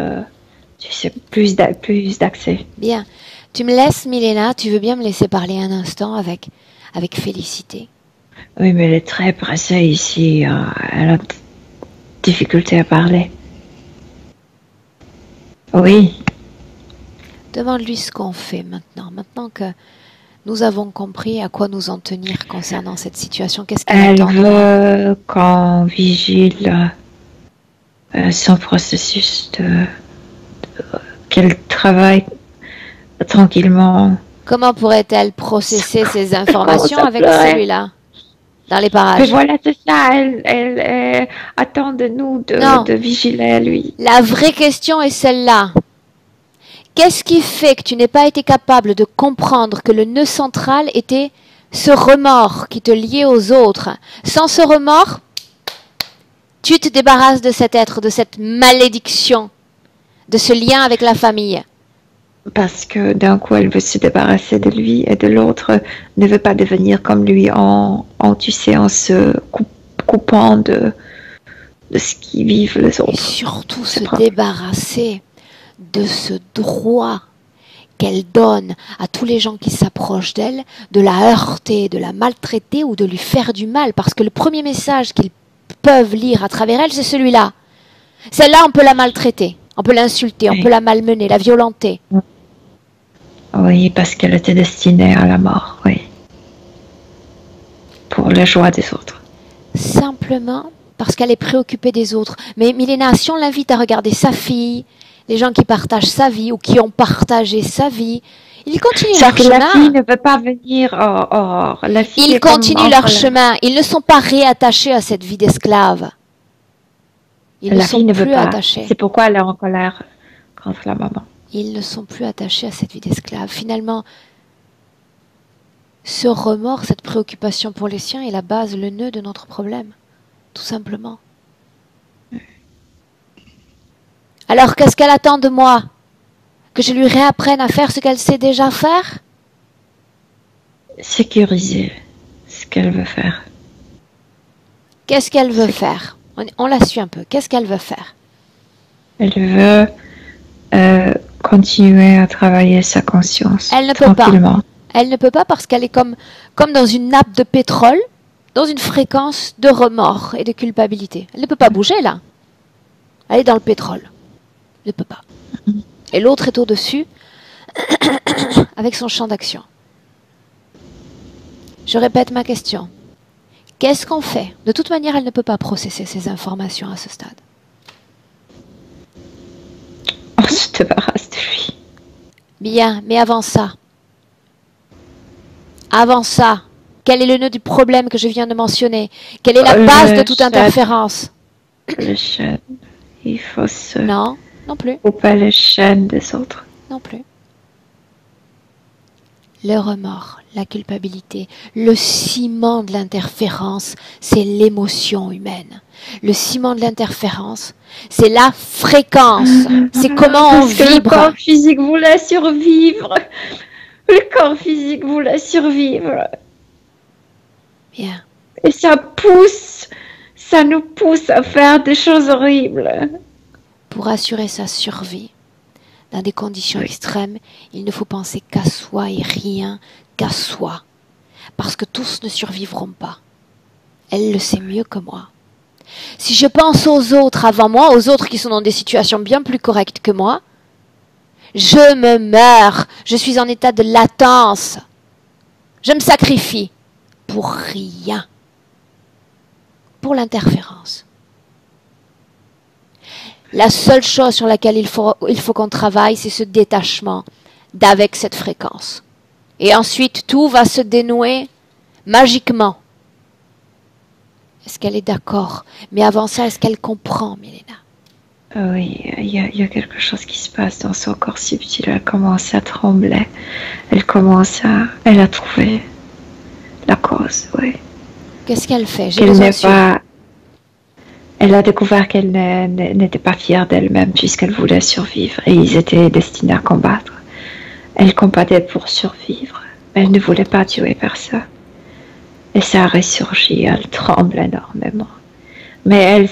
tu sais, plus d'accès. Bien. Tu me laisses, Milena, tu veux bien me laisser parler un instant avec Félicité? Oui, mais elle est très pressée ici. Elle a difficulté à parler. Oui. Demande-lui ce qu'on fait maintenant. Maintenant que nous avons compris à quoi nous en tenir concernant cette situation, qu'est-ce qu'elle attend? Elle veut qu'on vigile son processus qu'elle travaille tranquillement. Comment pourrait-elle processer ces informations avec celui-là dans les parages? Mais voilà, c'est ça. Elle attend de nous de vigiler lui. La vraie question est celle-là. Qu'est-ce qui fait que tu n'aies pas été capable de comprendre que le nœud central était ce remords qui te liait aux autres? Sans ce remords, tu te débarrasses de cet être, de cette malédiction, de ce lien avec la famille. Parce que d'un coup, elle veut se débarrasser de lui et de l'autre ne veut pas devenir comme lui tu sais, en se coupant de ce qui vivent les autres. Et surtout se débarrasser de ce droit qu'elle donne à tous les gens qui s'approchent d'elle, de la heurter, de la maltraiter ou de lui faire du mal. Parce que le premier message qu'ils peuvent lire à travers elle, c'est celui-là. Celle-là, on peut la maltraiter, on peut l'insulter, on peut la malmener, la violenter. Oui, parce qu'elle était destinée à la mort, oui. Pour la joie des autres. Simplement parce qu'elle est préoccupée des autres. Mais Milena, si on l'invite à regarder sa fille, les gens qui partagent sa vie ou qui ont partagé sa vie, ils continuent leur chemin. La fille ne veut pas venir. Ils continuent leur chemin. Ils ne sont pas réattachés à cette vie d'esclave. Ils ne sont plus attachés. C'est pourquoi elle est en colère contre la maman. Ils ne sont plus attachés à cette vie d'esclave. Finalement, ce remords, cette préoccupation pour les siens est la base, le nœud de notre problème. Tout simplement. Alors, qu'est-ce qu'elle attend de moi? Que je lui réapprenne à faire ce qu'elle sait déjà faire? Sécuriser ce qu'elle veut faire. Qu'est-ce qu'elle veut faire? On la suit un peu. Qu'est-ce qu'elle veut faire? Elle veut continuer à travailler sa conscience. Elle ne peut pas. Elle ne peut pas parce qu'elle est comme dans une nappe de pétrole, dans une fréquence de remords et de culpabilité. Elle ne peut pas bouger là. Elle est dans le pétrole. Elle ne peut pas. Et l'autre est au-dessus avec son champ d'action. Je répète ma question. Qu'est-ce qu'on fait? De toute manière, elle ne peut pas processer ces informations à ce stade. On se débarrasse de lui. Bien, mais avant ça, quel est le nœud du problème que je viens de mentionner? Quelle est la base de toute interférence? Le chêne. Il faut se... Non, non plus. Couper les chaînes des autres. Non plus. Le remords, la culpabilité, le ciment de l'interférence, c'est l'émotion humaine. Le ciment de l'interférence, c'est la fréquence. C'est comment on vibre. Le corps physique voulait survivre. Le corps physique voulait survivre. Bien. Et ça nous pousse à faire des choses horribles. Pour assurer sa survie, dans des conditions extrêmes, il ne faut penser qu'à soi et rien qu'à soi. Parce que tous ne survivront pas. Elle le sait mieux que moi. Si je pense aux autres avant moi, aux autres qui sont dans des situations bien plus correctes que moi, je me meurs. Je suis en état de latence. Je me sacrifie. Pour rien. Pour l'interférence. La seule chose sur laquelle il faut qu'on travaille, c'est ce détachement d'avec cette fréquence. Et ensuite, tout va se dénouer magiquement. Est-ce qu'elle est d'accord? Mais avant ça, est-ce qu'elle comprend, Milena? Oui, il y a quelque chose qui se passe dans son corps subtil. Elle commence à trembler. Elle a trouvé la cause, oui. Qu'est-ce qu'elle fait? J'ai Qu'elle besoin n'est de suivre. pas. Elle a découvert qu'elle n'était pas fière d'elle-même puisqu'elle voulait survivre et ils étaient destinés à combattre. Elle combattait pour survivre. Elle ne voulait pas tuer personne. Et ça a ressurgi. Elle tremble énormément. Mais elle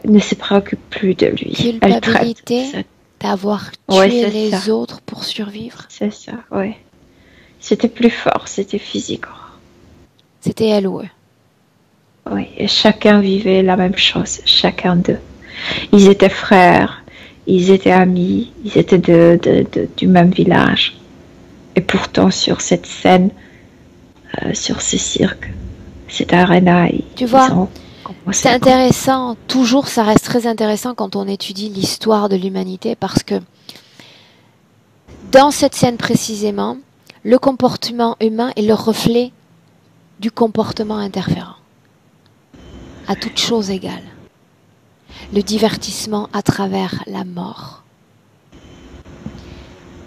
ne se préoccupe plus de lui. Elle traite Culpabilité d'avoir tué Ouais, c'est les ça. autres pour survivre. C'est ça, oui. C'était plus fort, c'était physique. C'était elle ou eux. Oui, et chacun vivait la même chose, chacun d'eux. Ils étaient frères, ils étaient amis, ils étaient du même village. Et pourtant, sur cette scène, sur ce cirque, cette arena, Tu vois, ont commencé c'est à intéressant, toujours ça reste très intéressant quand on étudie l'histoire de l'humanité parce que dans cette scène précisément, le comportement humain est le reflet du comportement interférent, à toute chose égale. Le divertissement à travers la mort.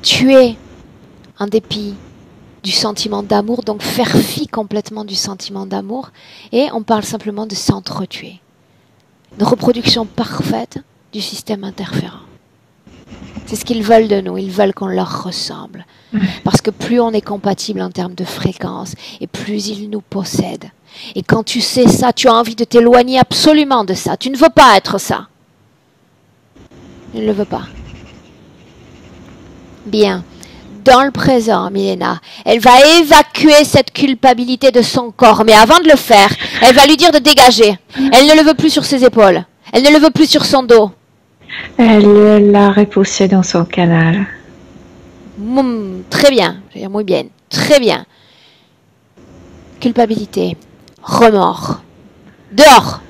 Tuer en dépit du sentiment d'amour, donc faire fi complètement du sentiment d'amour, et on parle simplement de s'entretuer. Une reproduction parfaite du système interférent. C'est ce qu'ils veulent de nous, ils veulent qu'on leur ressemble. Parce que plus on est compatible en termes de fréquence, et plus ils nous possèdent. Et quand tu sais ça, tu as envie de t'éloigner absolument de ça. Tu ne veux pas être ça. Tu ne le veux pas. Bien. Dans le présent, Milena, elle va évacuer cette culpabilité de son corps. Mais avant de le faire, elle va lui dire de dégager. Elle ne le veut plus sur ses épaules. Elle ne le veut plus sur son dos. Elle l'a repoussé dans son canal. Très bien. Je vais dire muy bien. Très bien. Culpabilité. Remords. Dehors.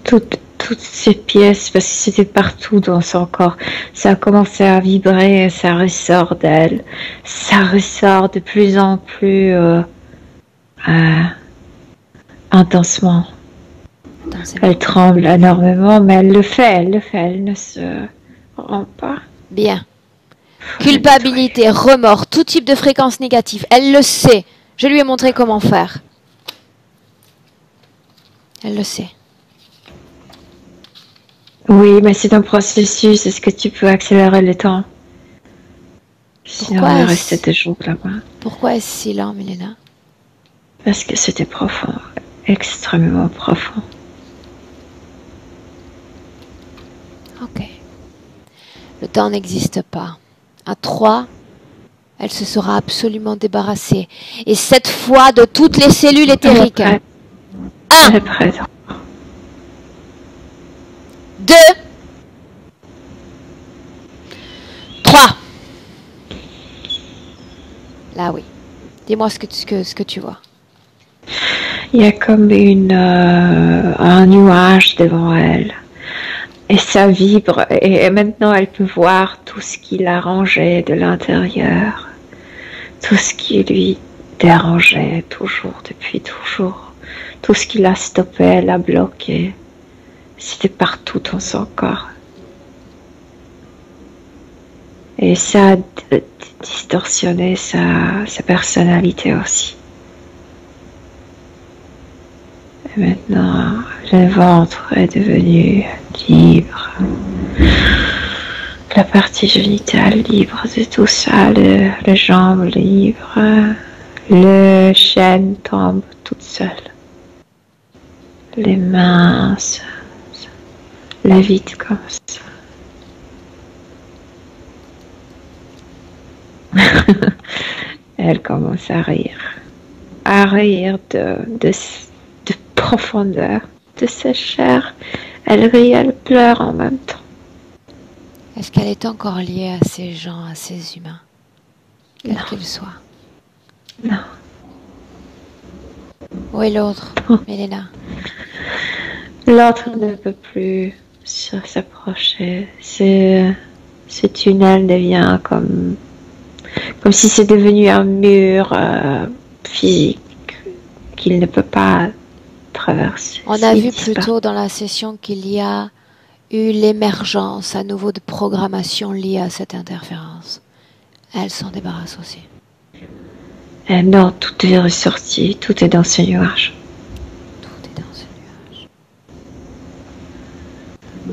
Toutes ces pièces, parce que c'était partout dans son corps, ça a commencé à vibrer et ça ressort d'elle. Ça ressort de plus en plus intensement. Elle tremble énormément, mais elle le fait, elle ne se rend pas. Bien. Culpabilité, remords, tout type de fréquence négative. Elle le sait. Je lui ai montré comment faire. Elle le sait. Oui, mais c'est un processus. Est-ce que tu peux accélérer le temps? Sinon, on va rester 2 jours là-bas. Pourquoi est-ce si lent, Milena? Parce que c'était profond. Extrêmement profond. Ok. Le temps n'existe pas. À 3, elle se sera absolument débarrassée. Et cette fois de toutes les cellules éthériques. 1. Elle est prête. 2. 3. Là, oui. Dis-moi ce que tu vois. Il y a comme un nuage devant elle. Et ça vibre. Et maintenant, elle peut voir tout ce qui l'arrangeait de l'intérieur. Tout ce qui lui dérangeait toujours, depuis toujours. Tout ce qui la stoppait, la bloquait. C'était partout dans son corps. Et ça a distorsionné sa personnalité aussi. Et maintenant, le ventre est devenu libre. La partie génitale libre de tout ça, les jambes libres. Le chaîne tombe toute seule. Les mains lévitent comme ça. Elle commence à rire de profondeur, de sa chair. Elle rit, elle pleure en même temps. Est-ce qu'elle est encore liée à ces gens, à ces humains, quels qu'ils soient? Non. Où est l'autre, Milena? L'autre ne peut plus s'approcher. Ce tunnel devient comme si c'est devenu un mur physique qu'il ne peut pas traverser. On a vu plus tôt dans la session qu'il y a eu l'émergence à nouveau de programmation liée à cette interférence. Elle s'en débarrasse aussi. Non, tout est ressorti, tout est dans ce nuage. Tout est dans ce nuage.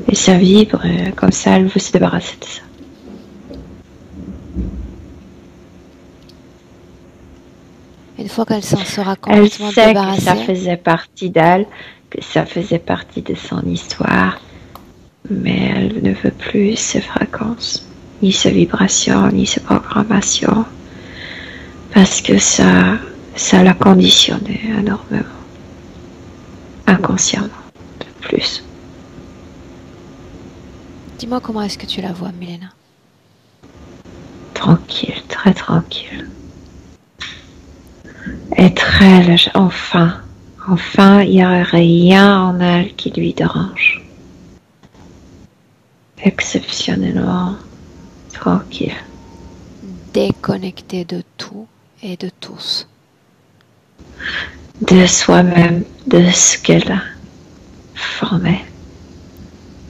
Et ça vibre, comme ça, elle veut se débarrasser de ça. Une fois qu'elle s'en sera Elle complètement sait débarrassée, que ça faisait partie d'elle, que ça faisait partie de son histoire, mais elle ne veut plus ces fréquences, ni ces vibrations, ni ces programmations, parce que ça l'a conditionnée énormément, inconsciemment, de plus. dis-moi comment est-ce que tu la vois, Milena? Tranquille, très tranquille. Et très légère, enfin, il n'y a rien en elle qui lui dérange. Exceptionnellement tranquille. Déconnectée de tout et de tous. De soi-même, de ce qu'elle a formé.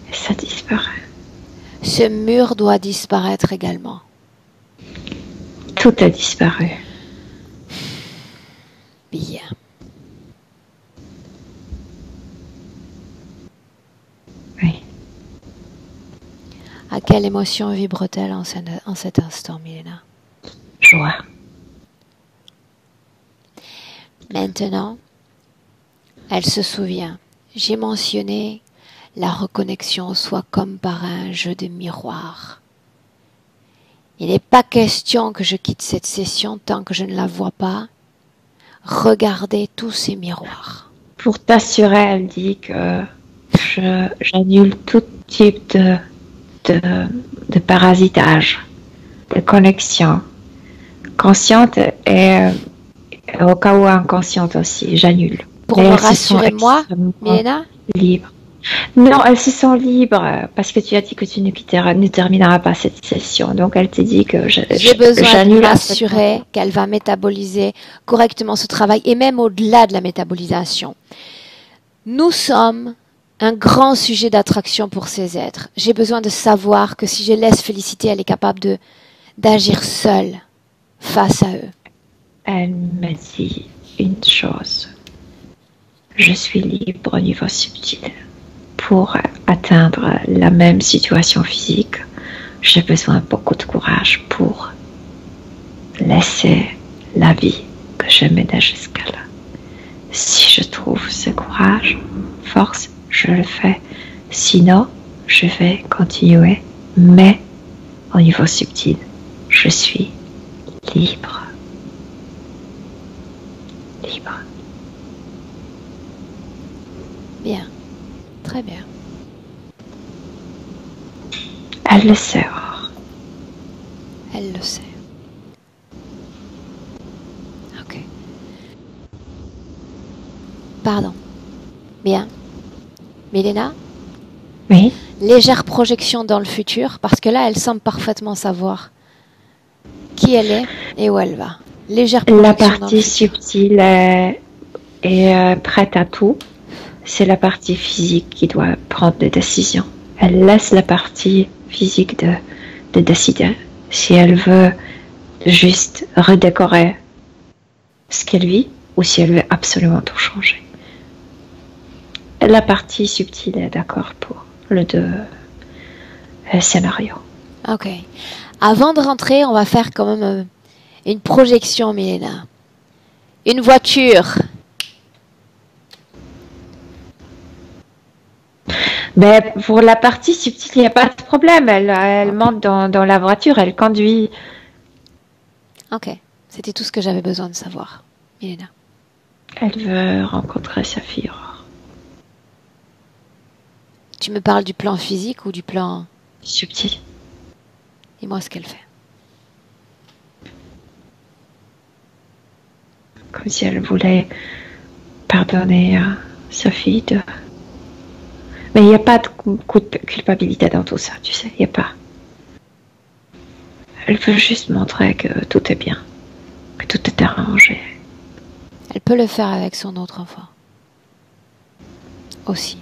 Et ça disparaît. Ce mur doit disparaître également. Tout a disparu. Bien. Oui. À quelle émotion vibre-t-elle en cet instant, Milena? Joie. Maintenant, elle se souvient. J'ai mentionné la reconnexion au soi comme par un jeu de miroir. Il n'est pas question que je quitte cette session tant que je ne la vois pas. Regardez tous ces miroirs. Pour t'assurer, elle dit que j'annule tout type de parasitage, de connexion, consciente et au cas où inconsciente aussi, j'annule. Pour me rassurer, moi, Milena? Libre. Non, elle se sent libre parce que tu as dit que tu ne termineras pas cette session. Donc elle te dit que j'ai besoin de m'assurer qu'elle va métaboliser correctement ce travail et même au-delà de la métabolisation. Nous sommes un grand sujet d'attraction pour ces êtres. J'ai besoin de savoir que si je laisse Félicité, elle est capable d'agir seule face à eux. Elle me dit une chose. Je suis libre au niveau subtil. Pour atteindre la même situation physique, j'ai besoin de beaucoup de courage pour laisser la vie que je menais jusqu'à là. Si je trouve ce courage, force, je le fais. Sinon, je vais continuer. Mais au niveau subtil, je suis libre. Libre. Bien. Très bien. Elle le sait. Or. Elle le sait. Ok. Pardon. Bien. Milena? Oui. Légère projection dans le futur, parce que là, elle semble parfaitement savoir qui elle est et où elle va. Légère projection la dans le partie futur. subtile est prête à tout. C'est la partie physique qui doit prendre des décisions. Elle laisse la partie physique de décider si elle veut juste redécorer ce qu'elle vit ou si elle veut absolument tout changer. La partie subtile est d'accord pour le deux scénarios. Ok. Avant de rentrer, on va faire quand même une projection, Milena. Une voiture. Mais pour la partie subtile, il n'y a pas de problème. Elle monte dans la voiture, elle conduit. Ok. C'était tout ce que j'avais besoin de savoir, Milena. Elle veut rencontrer sa fille. Tu me parles du plan physique ou du plan subtil? Dis-moi ce qu'elle fait. Comme si elle voulait pardonner à sa fille de... Mais il n'y a pas de culpabilité dans tout ça, tu sais, il n'y a pas. Elle veut juste montrer que tout est bien, que tout est arrangé. Elle peut le faire avec son autre enfant. Aussi.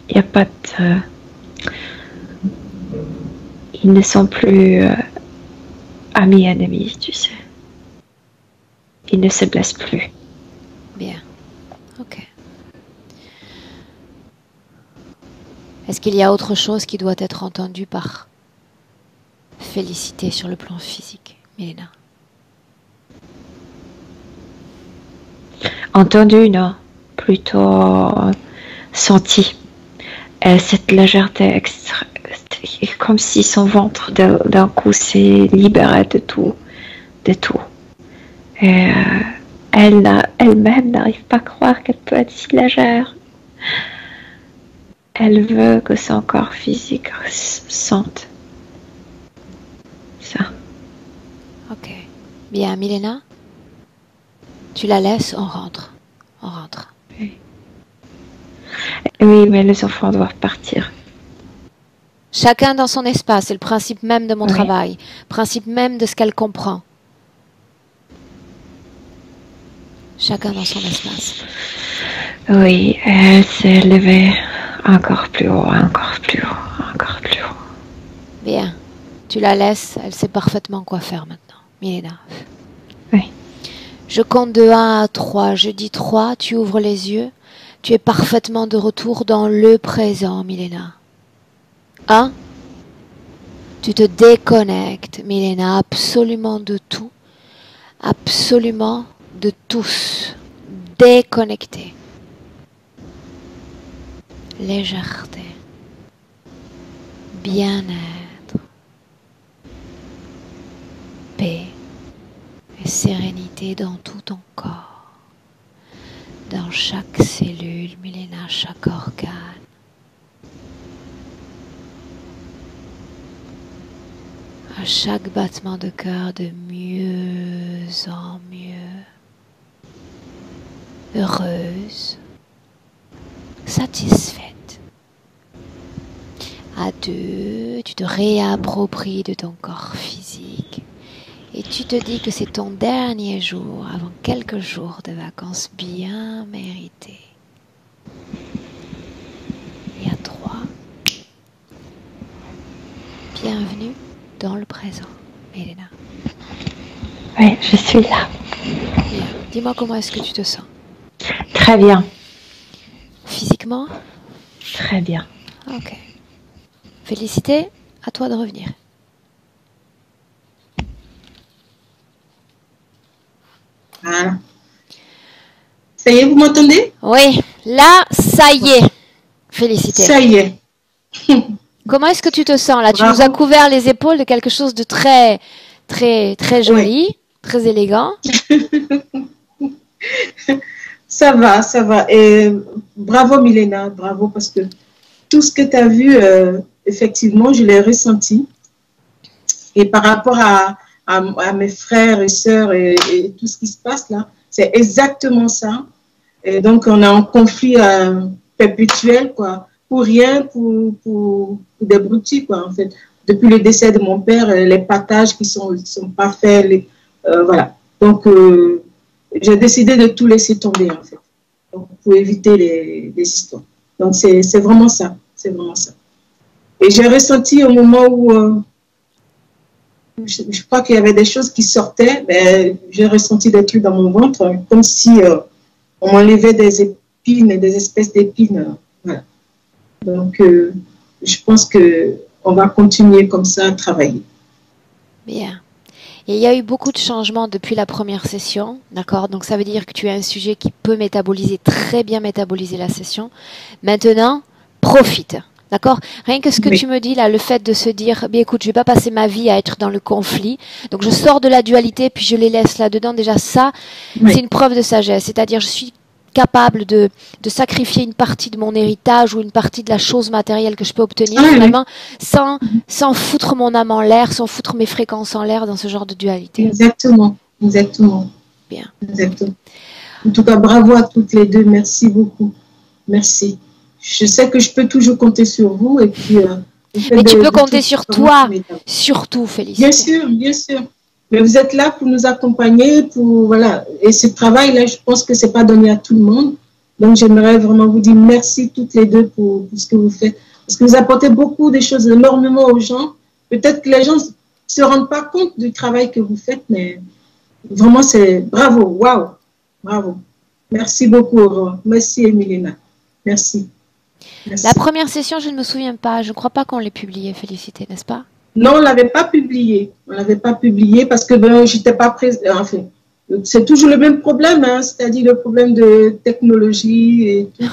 Il n'y a pas de... Ils ne sont plus amis, ennemis, tu sais. Ils ne se blessent plus. Bien. Ok. Est-ce qu'il y a autre chose qui doit être entendu par Félicité sur le plan physique, Milena? Entendu, non. Plutôt senti. Cette légèreté extra... Comme si son ventre d'un coup s'est libéré de tout. De tout. Et elle-même n'arrive pas à croire qu'elle peut être si légère. Elle veut que son corps physique sente ça. Ok. Bien, Milena, tu la laisses, on rentre. On rentre. Oui. Oui, mais les enfants doivent partir. Chacun dans son espace, c'est le principe même de mon travail, principe même de ce qu'elle comprend. Chacun dans son espace. Oui, elle s'est levée encore plus haut, encore plus haut, encore plus haut. Bien, tu la laisses, elle sait parfaitement quoi faire maintenant. Milena. Oui. Je compte de 1 à 3, je dis 3, tu ouvres les yeux, tu es parfaitement de retour dans le présent, Milena. 1, tu te déconnectes, Milena, absolument de tout, absolument de tous, déconnecté. Légèreté, bien-être, paix et sérénité dans tout ton corps, dans chaque cellule, Milena, chaque organe. À chaque battement de cœur de mieux en mieux, heureuse, satisfaite. À 2, tu te réappropries de ton corps physique et tu te dis que c'est ton dernier jour avant quelques jours de vacances bien méritées. Et à 3, bienvenue dans le présent, Milena. Oui, je suis là. Bien. Dis-moi comment est-ce que tu te sens? Très bien. Physiquement? Très bien. Ok. Félicité, à toi de revenir. Voilà. Ça y est, vous m'entendez? Oui, là, ça y est. Félicité. Ça y est. Comment est-ce que tu te sens là? Tu Bravo. nous as couvert les épaules de quelque chose de très, très, très joli, très élégant. Ça va, ça va. Et bravo Milena, bravo parce que tout ce que tu as vu, effectivement, je l'ai ressenti. Et par rapport à mes frères et sœurs et tout ce qui se passe là, c'est exactement ça. Et donc, on est en conflit perpétuel, quoi. Pour rien, pour des broutilles, quoi, en fait. Depuis le décès de mon père, les partages qui sont pas faits, voilà. Donc, j'ai décidé de tout laisser tomber, en fait, donc, pour éviter les histoires. Donc, c'est vraiment ça. C'est vraiment ça. Et j'ai ressenti au moment où je crois qu'il y avait des choses qui sortaient, mais j'ai ressenti des trucs dans mon ventre, comme si on m'enlevait des épines, des espèces d'épines. Voilà. Donc, je pense qu'on va continuer comme ça à travailler. Bien. Et il y a eu beaucoup de changements depuis la première session, d'accord? Donc ça veut dire que tu as un sujet qui peut métaboliser, très bien métaboliser la session. Maintenant, profite, d'accord? Rien que ce que tu me dis là, le fait de se dire, bien écoute, je vais pas passer ma vie à être dans le conflit, donc je sors de la dualité puis je les laisse là-dedans. Déjà ça, c'est une preuve de sagesse, c'est-à-dire je suis capable de sacrifier une partie de mon héritage ou une partie de la chose matérielle que je peux obtenir finalement sans foutre mon âme en l'air, sans foutre mes fréquences en l'air dans ce genre de dualité. Exactement, exactement. Bien. Exactement. En tout cas, bravo à toutes les deux, merci beaucoup. Merci. Je sais que je peux toujours compter sur vous et puis... mais tu peux compter sur toi, surtout, Félicité. Bien sûr, bien sûr. Mais vous êtes là pour nous accompagner, pour, voilà. Et ce travail-là, je pense que c'est pas donné à tout le monde. Donc, j'aimerais vraiment vous dire merci toutes les deux pour ce que vous faites. Parce que vous apportez beaucoup de choses énormément aux gens. Peut-être que les gens se rendent pas compte du travail que vous faites, mais vraiment, c'est bravo, waouh, bravo. Merci beaucoup, Aurore. Merci, Emilina. Merci. Merci. La première session, je ne me souviens pas. Je ne crois pas qu'on l'ait publiée, Félicité, n'est-ce pas? Non, on ne l'avait pas publié. On ne l'avait pas publié parce que ben, je n'étais pas présente. Enfin, c'est toujours le même problème, hein, c'est-à-dire le problème de technologie et tout.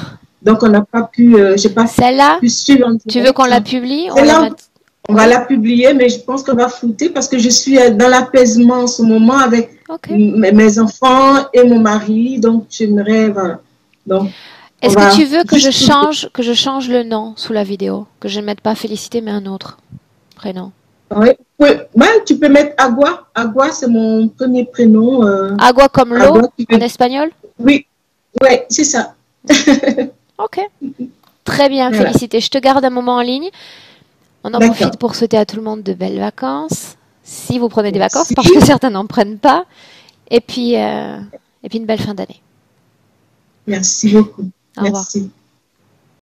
Donc, on n'a pas pu, j'ai pas Celle-là, pu suivre. tu veux qu'on la publie? On va la publier, mais je pense qu'on va flouter parce que je suis dans l'apaisement en ce moment avec mes enfants et mon mari. Donc, j'aimerais, voilà. Donc, est-ce que tu veux que je change le nom sous la vidéo? Que je ne mette pas Félicité, mais un autre prénom? Oui, tu peux mettre Agua. Agua, c'est mon premier prénom. Agua comme l'eau en espagnol? Oui, ouais, c'est ça. Ok. Très bien, voilà. Félicité. Je te garde un moment en ligne. On en profite pour souhaiter à tout le monde de belles vacances. Si vous prenez des vacances, parce que certains n'en prennent pas. Et puis une belle fin d'année. Merci beaucoup. Au revoir. Merci.